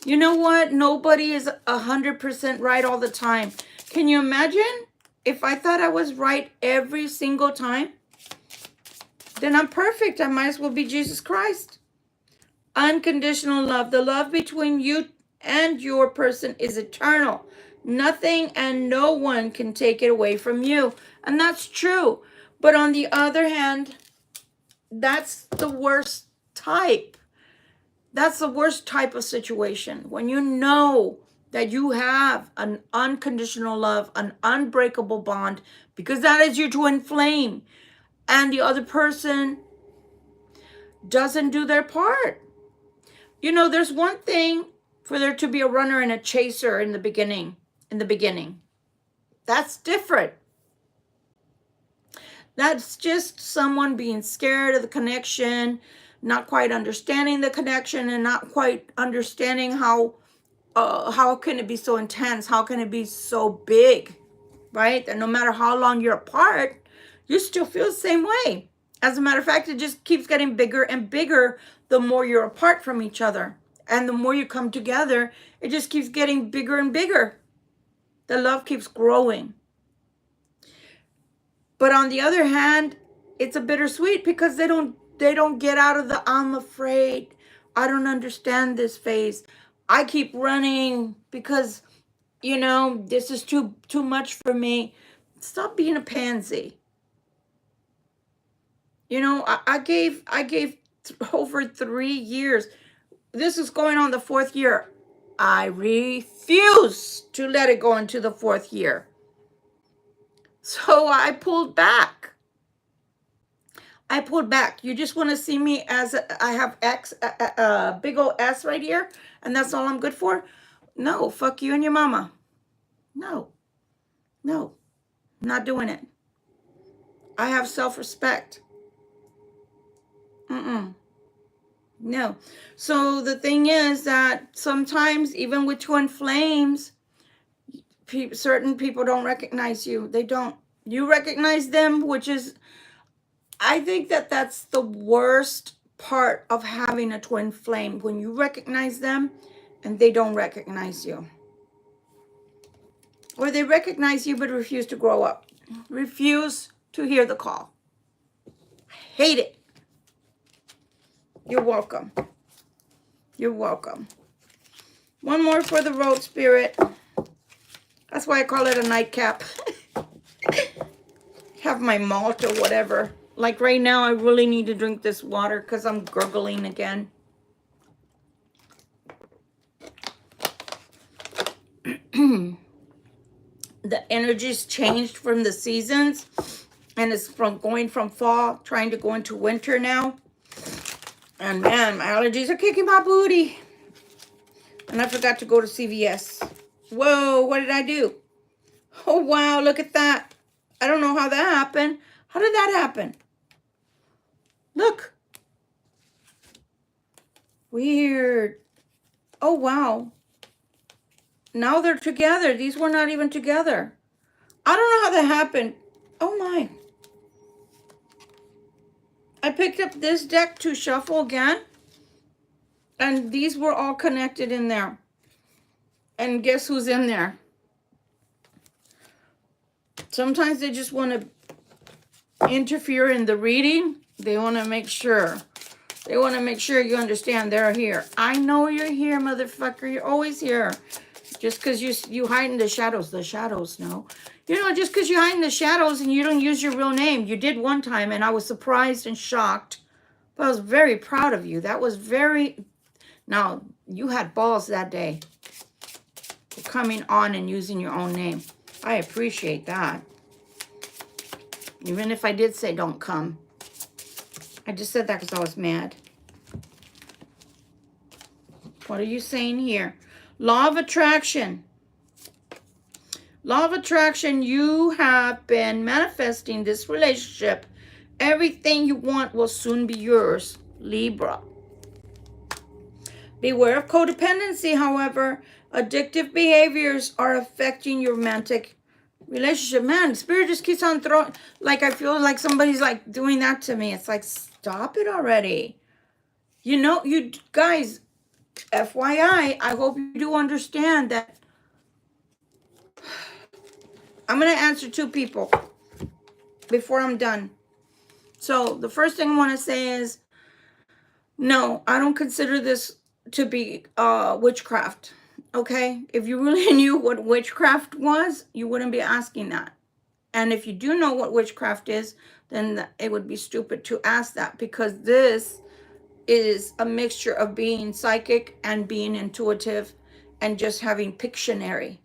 S1: You know what? Nobody is 100% right all the time. Can you imagine if I thought I was right every single time? Then I'm perfect. I might as well be Jesus Christ. Unconditional love. The love between you and your person is eternal. Nothing and no one can take it away from you. And that's true. But on the other hand, that's the worst type. That's the worst type of situation. When you know that you have an unconditional love, an unbreakable bond, because that is your twin flame, and the other person doesn't do their part. You know, there's one thing for there to be a runner and a chaser in the beginning. That's different. That's just someone being scared of the connection, not quite understanding the connection, and not quite understanding how can it be so intense? How can it be so big, right? And no matter how long you're apart, you still feel the same way. As a matter of fact, it just keeps getting bigger and bigger the more you're apart from each other. And the more you come together, it just keeps getting bigger and bigger. The love keeps growing. But on the other hand, it's a bittersweet because they don't get out of the I'm afraid, I don't understand this phase. I keep running because, you know, this is too much for me. Stop being a pansy. You know, I gave over 3 years. This is going on the 4th year. I refuse to let it go into the 4th year. So I pulled back. You just want to see me as I have X, big old S right here, and that's all I'm good for? No, fuck you and your mama. No, not doing it. I have self-respect. No. So the thing is that sometimes, even with twin flames, certain people don't recognize you. They don't. You recognize them, which is, I think that's the worst part of having a twin flame, when you recognize them and they don't recognize you. Or they recognize you but refuse to grow up. Refuse to hear the call. I hate it. You're welcome. You're welcome. One more for the road spirit. That's why I call it a nightcap. Have my malt or whatever. Like right now, I really need to drink this water because I'm gurgling again. The energy's changed from the seasons, and it's from going from fall, trying to go into winter now. And man, my allergies are kicking my booty. And I forgot to go to CVS. Whoa, what did I do? Oh, wow, look at that. I don't know how that happened. How did that happen? Look, Weird. Oh, wow. Now they're together. These were not even together. I don't know how that happened. Oh, my. I picked up this deck to shuffle again. And these were all connected in there. And guess who's in there? Sometimes they just want to interfere in the reading. They want to make sure. They want to make sure you understand they're here. I know you're here, motherfucker. You're always here. Just because you hide in the shadows know. You know, just because you hide in the shadows and you don't use your real name. You did one time, and I was surprised and shocked. But I was very proud of you. That was very... Now, you had balls that day. Coming on and using your own name. I appreciate that. Even if I did say don't come. I just said that because I was mad. What are you saying here? Law of attraction. Law of attraction, you have been manifesting this relationship. Everything you want will soon be yours. Libra. Beware of codependency, however. Addictive behaviors are affecting your romantic relationship. Man, Spirit just keeps on throwing, like I feel like somebody's like doing that to me. It's like, stop it already. You know, you guys, FYI, I hope you do understand that. I'm going to answer two people before I'm done. So the first thing I want to say is, no, I don't consider this to be witchcraft. Okay? If you really knew what witchcraft was, you wouldn't be asking that. And if you do know what witchcraft is, then it would be stupid to ask that, because this is a mixture of being psychic and being intuitive and just having Pictionary.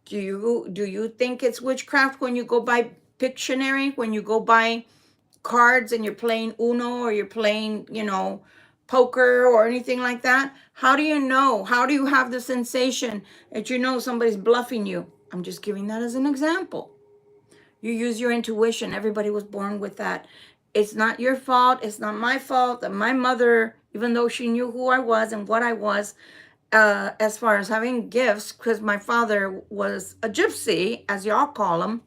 S1: Do you think it's witchcraft when you go by Pictionary, when you go by cards and you're playing Uno or you're playing, you know, poker or anything like that? How do you know? How do you have the sensation that you know somebody's bluffing you? I'm just giving that as an example. You use your intuition. Everybody was born with that. It's not your fault. It's not my fault that my mother, even though she knew who I was and what I was, as far as having gifts, because my father was a gypsy, as y'all call him,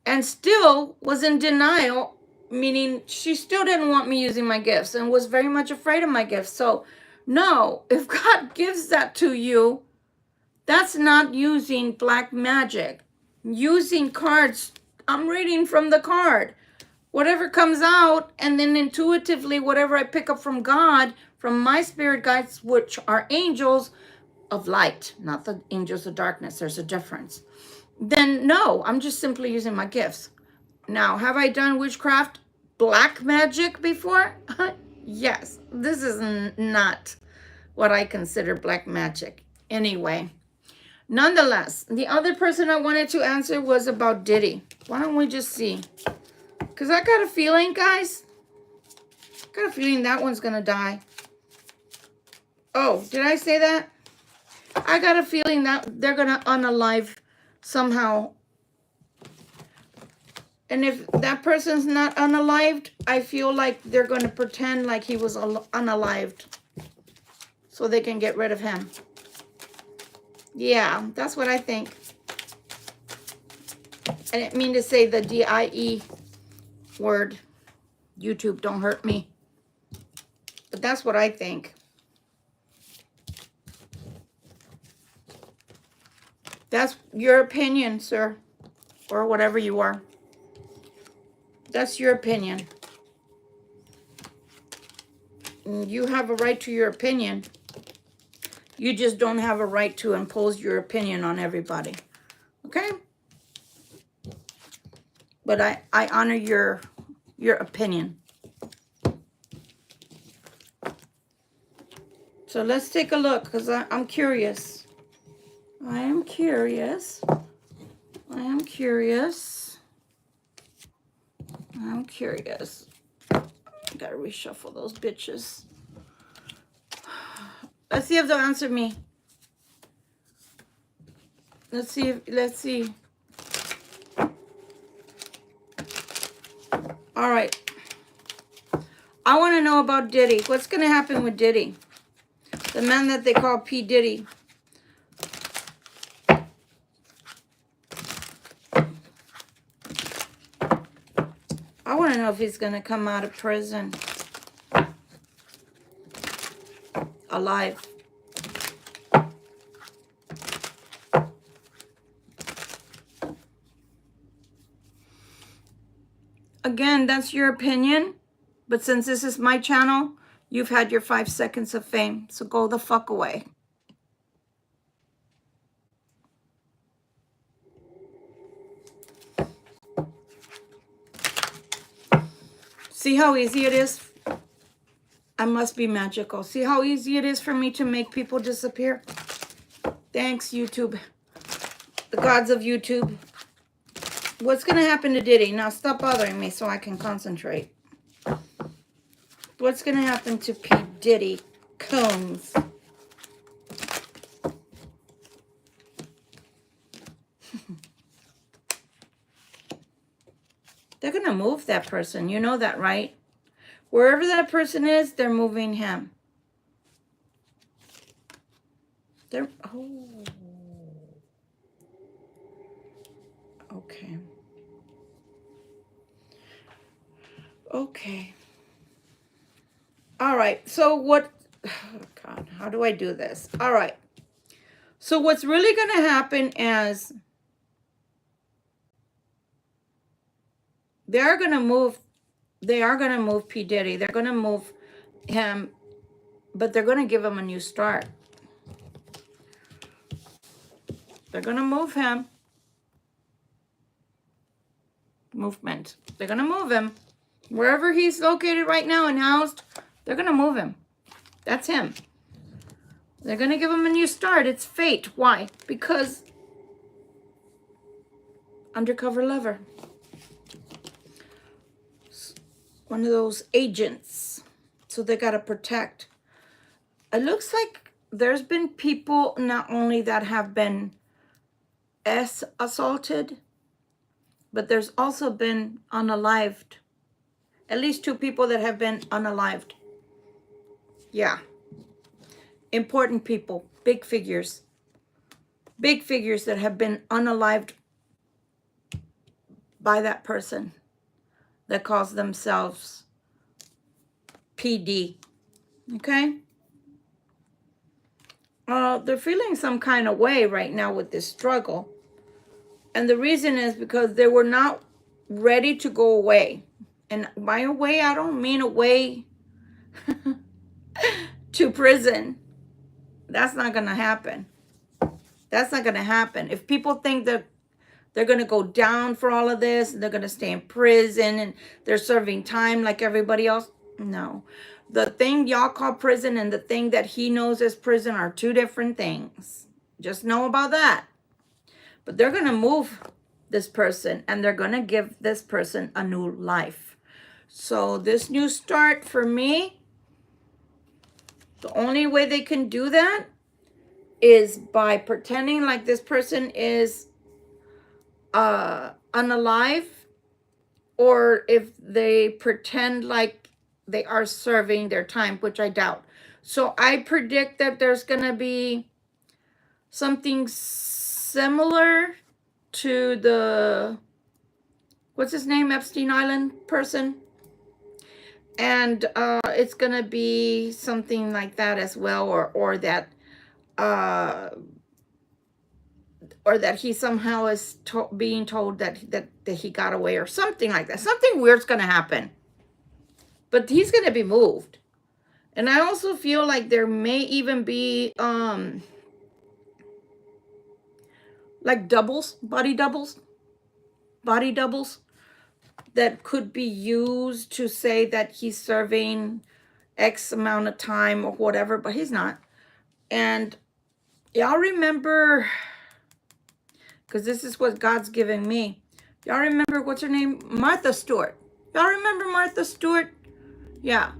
S1: and still was in denial, meaning she still didn't want me using my gifts and was very much afraid of my gifts. So, no, if God gives that to you, that's not using black magic. Using cards, I'm reading from the card. Whatever comes out, and then intuitively, whatever I pick up from God, from my spirit guides, which are angels of light, not the angels of darkness. There's a difference. Then no, I'm just simply using my gifts. Now, have I done witchcraft, black magic before? Yes, this is not what I consider black magic. Anyway, nonetheless, the other person I wanted to answer was about Diddy. Why don't we just see? Because I got a feeling, guys. Got a feeling that one's going to die. Oh, did I say that? I got a feeling that they're going to unalive somehow. And if that person's not unalived, I feel like they're going to pretend like he was unalived so they can get rid of him. Yeah, that's what I think. I didn't mean to say the D-I-E word. YouTube, don't hurt me. But that's what I think. That's your opinion, sir. Or whatever you are. That's your opinion. You have a right to your opinion. You just don't have a right to impose your opinion on everybody. Okay? But I honor your opinion. So let's take a look, because I'm curious. I am curious. I am curious. I'm curious. Gotta reshuffle those bitches. Let's see if they'll answer me. Let's see. All right. I want to know about Diddy. What's going to happen with Diddy? The man that they call P. Diddy. I want to know if he's going to come out of prison alive. Again, that's your opinion. But since this is my channel, you've had your 5 seconds of fame. So go the fuck away. See how easy it is? I must be magical. See how easy it is for me to make people disappear? Thanks, YouTube. The gods of YouTube. What's going to happen to Diddy? Now stop bothering me so I can concentrate. What's going to happen to P. Diddy Combs? They're going to move that person. You know that, right? Wherever that person is, they're moving him. They're... Oh. Okay. Okay. All right. So what... Oh, God. How do I do this? All right. So what's really going to happen is... They are going to move P. Diddy. They're going to move him, but they're going to give him a new start. They're going to move him. Movement. They're going to move him. Wherever he's located right now and housed, they're going to move him. That's him. They're going to give him a new start. It's fate. Why? Because undercover lover. One of those agents. So they got to protect. It looks like there's been people not only that have been assaulted, but there's also been unalived. At least 2 people that have been unalived. Yeah. Important people. Big figures. Big figures that have been unalived by that person that calls themselves PD. Okay? They're feeling some kind of way right now with this struggle. And the reason is because they were not ready to go away. And by away, I don't mean away to prison. That's not going to happen. That's not going to happen. If people think that they're going to go down for all of this, and they're going to stay in prison, and they're serving time like everybody else, no. The thing y'all call prison and the thing that he knows as prison are 2 different things. Just know about that. But they're going to move this person, and they're going to give this person a new life. So this new start for me, the only way they can do that is by pretending like this person is unalive, or if they pretend like they are serving their time, which I doubt. So I predict that there's going to be something similar to the, what's his name, Epstein Island person. And it's going to be something like that as well, or that he somehow is being told that he got away or something like that. Something weird's going to happen. But he's going to be moved. And I also feel like there may even be like doubles, body doubles that could be used to say that he's serving X amount of time or whatever, but he's not. And y'all remember, because this is what God's giving me. Y'all remember, what's her name? Martha Stewart. Y'all remember Martha Stewart? Yeah.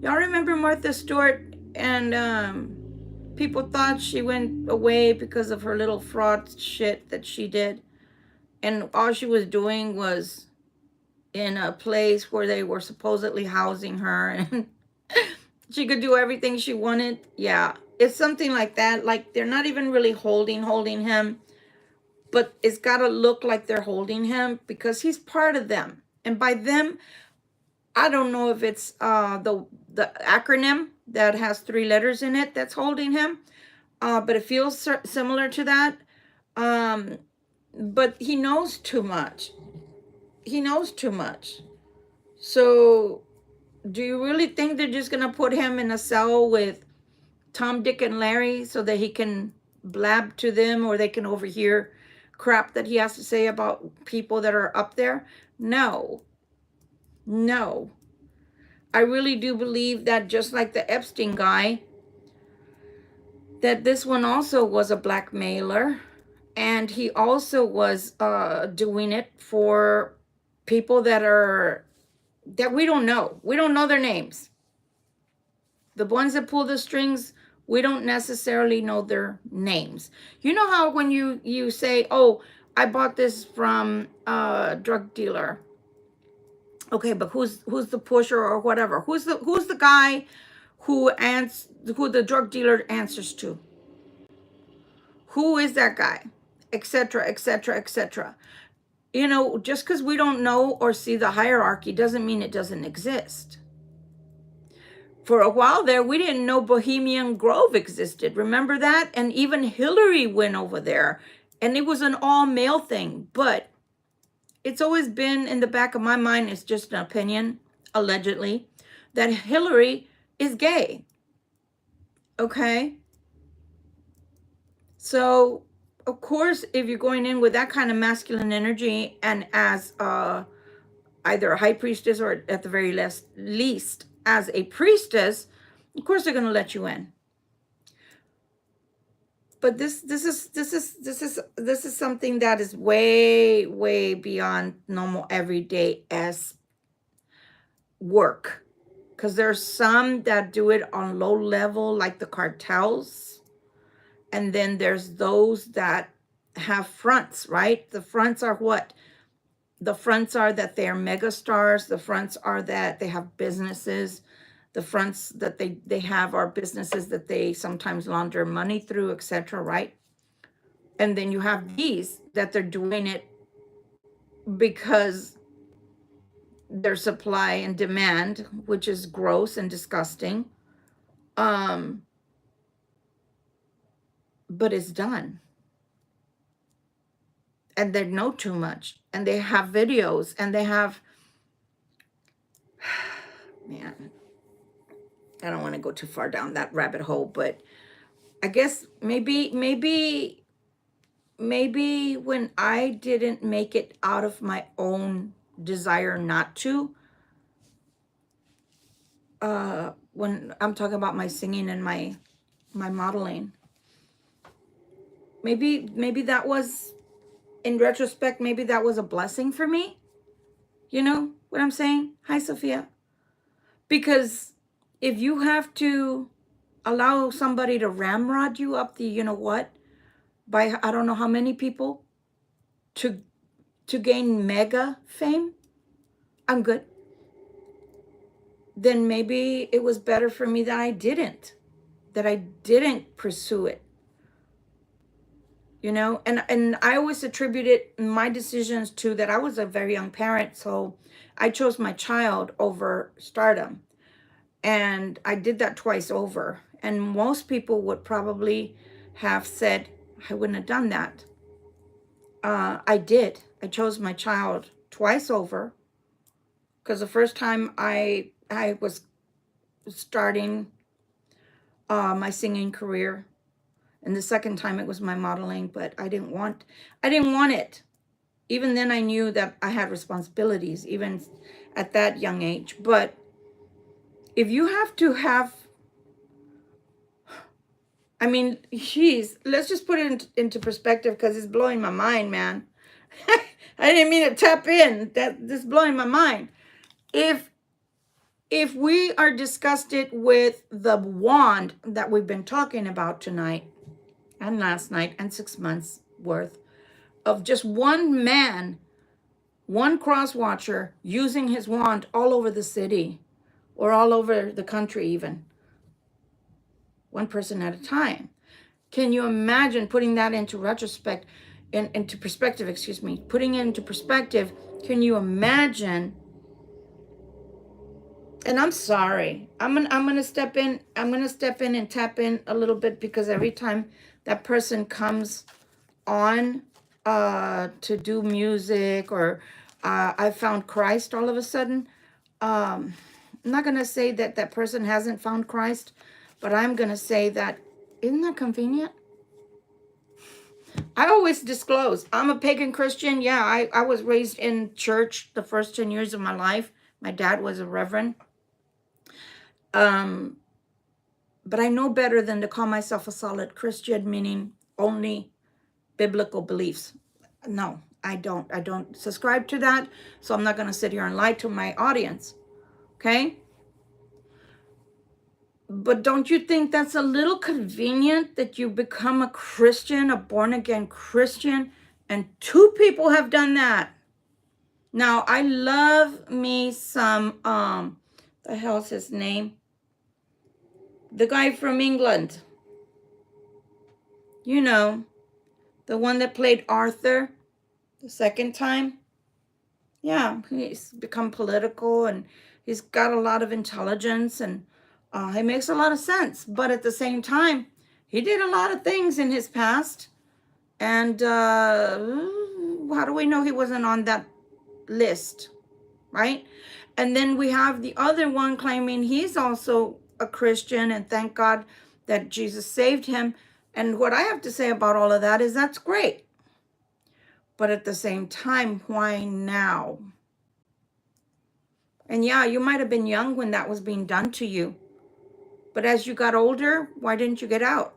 S1: Y'all remember Martha Stewart? And people thought she went away because of her little fraud shit that she did. And all she was doing was in a place where they were supposedly housing her, and she could do everything she wanted. Yeah, it's something like that. Like they're not even really holding him, but it's got to look like they're holding him because he's part of them. And by them, I don't know if it's the acronym that has 3 letters in it that's holding him, but it feels similar to that. But he knows too much. He knows too much. So do you really think they're just going to put him in a cell with Tom, Dick, and Larry so that he can blab to them, or they can overhear crap that he has to say about people that are up there? No. No. I really do believe that, just like the Epstein guy, that this one also was a blackmailer, and he also was doing it for people that we don't know. We don't know their names. The ones that pull the strings, we don't necessarily know their names. You know how when you say, oh, I bought this from a drug dealer. Okay, but who's the pusher or whatever? Who's the guy who the drug dealer answers to? Who is that guy? Etc., etc., etc. You know, just because we don't know or see the hierarchy doesn't mean it doesn't exist. For a while there, we didn't know Bohemian Grove existed. Remember that? And even Hillary went over there. And it was an all-male thing. But it's always been in the back of my mind, it's just an opinion, allegedly, that Hillary is gay. Okay? So, of course, if you're going in with that kind of masculine energy and as either a high priestess or at the very least as a priestess, of course they're going to let you in. But this is something that is way beyond normal everyday as work, because there's some that do it on low level, like the cartels, and then there's those that have fronts, right? The fronts are what? The fronts are that they're mega stars. The fronts are that they have businesses. The fronts that they have are businesses that they sometimes launder money through, etc., right? And then you have these that they're doing it because there's supply and demand, which is gross and disgusting. But it's done. And they know too much. And they have videos and they have... Man, I don't want to go too far down that rabbit hole, but I guess maybe when I didn't make it out of my own desire not to, when I'm talking about my singing and my modeling, maybe that was, in retrospect, maybe that was a blessing for me. You know what I'm saying? Hi, Sophia. Because if you have to allow somebody to ramrod you up the, you know what, by I don't know how many people to gain mega fame, I'm good. Then maybe it was better for me that I didn't pursue it. You know, and I always attributed my decisions to that I was a very young parent, so I chose my child over stardom. And I did that twice over. And most people would probably have said, I wouldn't have done that. I did. I chose my child twice over. Because the first time I was starting my singing career. And the second time it was my modeling. But I didn't want it. Even then I knew that I had responsibilities, even at that young age. But if you have to have, I mean, geez, let's just put it into perspective because it's blowing my mind, man. I didn't mean to tap in. This is blowing my mind. If we are disgusted with the wand that we've been talking about tonight and last night and 6 months worth of just one man one cross watcher using his wand all over the city or all over the country even. One person at a time. Can you imagine putting that into retrospect, into perspective, excuse me, putting it into perspective? Can you imagine? And I'm sorry, I'm gonna step in. I'm gonna step in and tap in a little bit, because every time that person comes on to do music, or I found Christ all of a sudden, I'm not gonna say that that person hasn't found Christ, but I'm gonna say that, isn't that convenient? I always disclose I'm a pagan Christian. Yeah, I was raised in church the first 10 years of my life. My dad was a reverend. But I know better than to call myself a solid Christian, meaning only biblical beliefs. No, I don't. I don't subscribe to that. So I'm not going to sit here and lie to my audience. Okay? But don't you think that's a little convenient that you become a Christian, a born-again Christian, and two people have done that? Now, I love me some, the hell's his name? The guy from England. You know, the one that played Arthur the second time. Yeah, he's become political, and he's got a lot of intelligence, and he makes a lot of sense. But at the same time, he did a lot of things in his past. And how do we know he wasn't on that list, right? And then we have the other one claiming he's also a Christian, and thank God that Jesus saved him. And what I have to say about all of that is that's great. But at the same time, why now? And yeah, you might have been young when that was being done to you. But as you got older, why didn't you get out?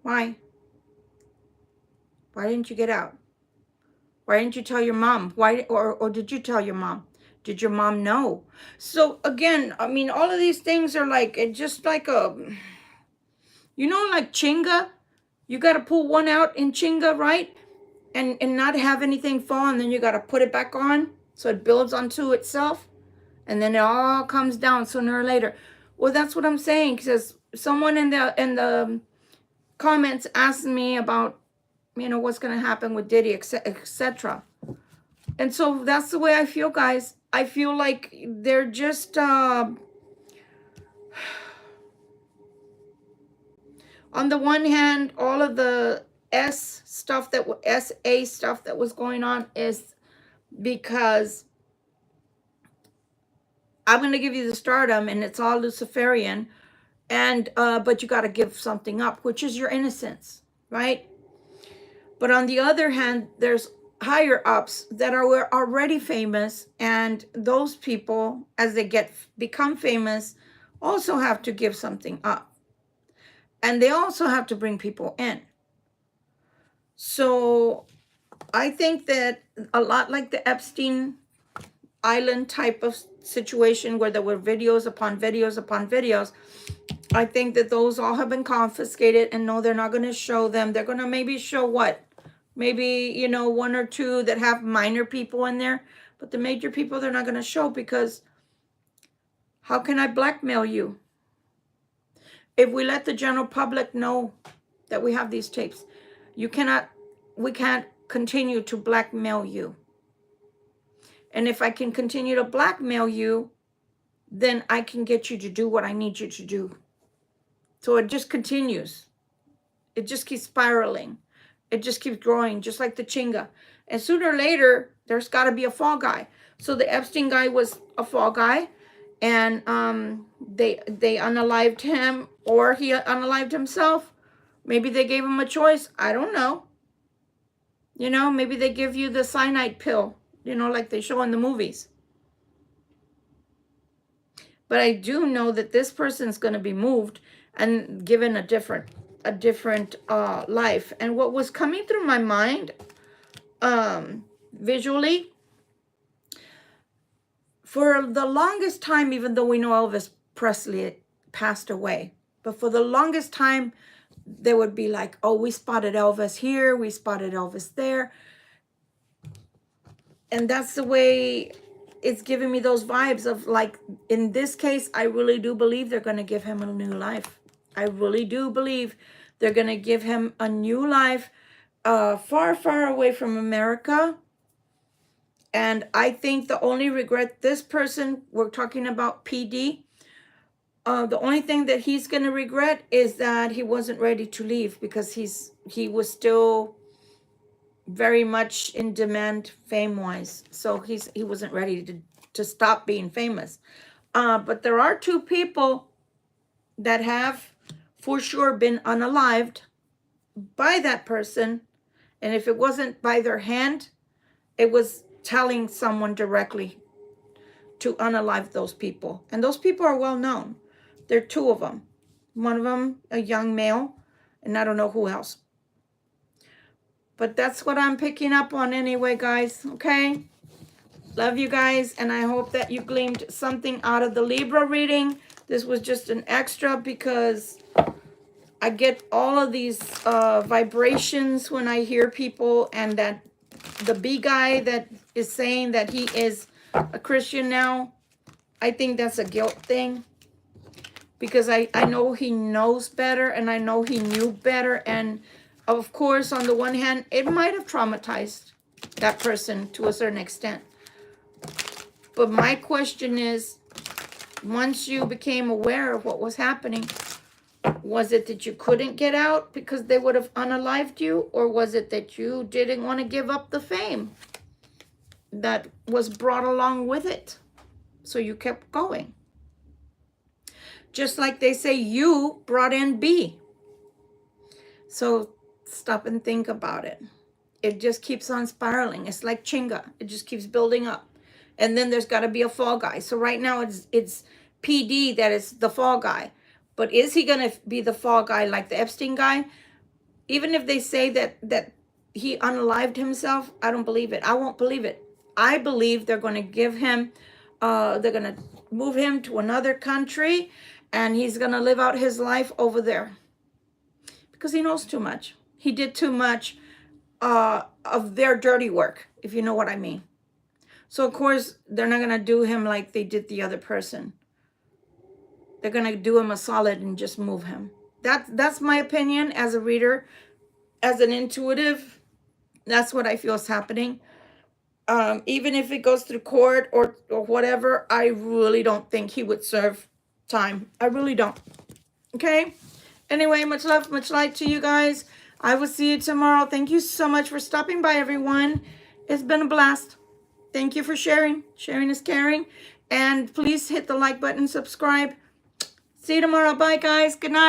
S1: Why? Why didn't you get out? Why didn't you tell your mom? Why, or did you tell your mom? Did your mom know? So again, I mean, all of these things are like, it's just like a, you know, like Chinga. You got to pull one out in Chinga, right? And not have anything fall, and then you got to put it back on so it builds onto itself, and then it all comes down sooner or later. Well, that's what I'm saying, because someone in the comments asked me about, you know, what's going to happen with Diddy, etc. And so that's the way I feel, guys. I feel like they're just on the one hand, all of the SA stuff that was going on is because I'm going to give you the stardom, and it's all Luciferian, and but you got to give something up, which is your innocence, right? But on the other hand, there's higher ups that are already famous, and those people, as they become famous, also have to give something up, and they also have to bring people in. So I think that a lot like the Epstein Island type of situation, where there were videos upon videos upon videos, I think that those all have been confiscated, and no, they're not going to show them. They're going to maybe show what? Maybe, you know, one or two that have minor people in there, but the major people they're not going to show, because how can I blackmail you? If we let the general public know that we have these tapes, we can't continue to blackmail you. And if I can continue to blackmail you, then I can get you to do what I need you to do. So it just continues. It just keeps spiraling. It just keeps growing, just like the Chinga. And sooner or later, there's got to be a fall guy. So the Epstein guy was a fall guy, and they unalived him, or he unalived himself. Maybe they gave him a choice. I don't know. You know, maybe they give you the cyanide pill, you know, like they show in the movies. But I do know that this person's going to be moved and given a different life. And what was coming through my mind visually, for the longest time, even though we know Elvis Presley passed away, but for the longest time, they would be like, oh, we spotted Elvis here, we spotted Elvis there. And that's the way it's giving me those vibes of, like, in this case, I really do believe they're going to give him a new life. I really do believe they're going to give him a new life, far, far away from America. And I think the only regret this person, we're talking about PD, the only thing that he's going to regret is that he wasn't ready to leave, because he was still very much in demand fame-wise. So he wasn't ready to stop being famous. But there are two people that have for sure been unalived by that person. And if it wasn't by their hand, it was telling someone directly to unalive those people. And those people are well known. There are two of them. One of them, a young male, and I don't know who else. But that's what I'm picking up on anyway, guys. Okay? Love you guys, and I hope that you gleaned something out of the Libra reading. This was just an extra because I get all of these vibrations when I hear people, and that the B guy that is saying that he is a Christian now, I think that's a guilt thing. Because I know he knows better, and I know he knew better. And of course, on the one hand, it might have traumatized that person to a certain extent. But my question is, once you became aware of what was happening, was it that you couldn't get out because they would have unalived you? Or was it that you didn't want to give up the fame that was brought along with it? So you kept going. Just like they say, you brought in B. So stop and think about it. It just keeps on spiraling. It's like Chinga. It just keeps building up. And then there's got to be a fall guy. So right now it's PD that is the fall guy. But is he going to be the fall guy like the Epstein guy? Even if they say that he unalived himself, I don't believe it. I won't believe it. I believe they're going to give him, they're going to move him to another country, and he's going to live out his life over there. Because he knows too much. He did too much of their dirty work, if you know what I mean. So, of course, they're not going to do him like they did the other person. They're going to do him a solid and just move him. That's my opinion as a reader, as an intuitive. That's what I feel is happening. Even if it goes through court or whatever, I really don't think he would serve time. I really don't. Okay? Anyway, much love, much light to you guys. I will see you tomorrow. Thank you so much for stopping by, everyone. It's been a blast. Thank you for sharing. Sharing is caring. And please hit the like button, subscribe. See you tomorrow. Bye, guys. Good night.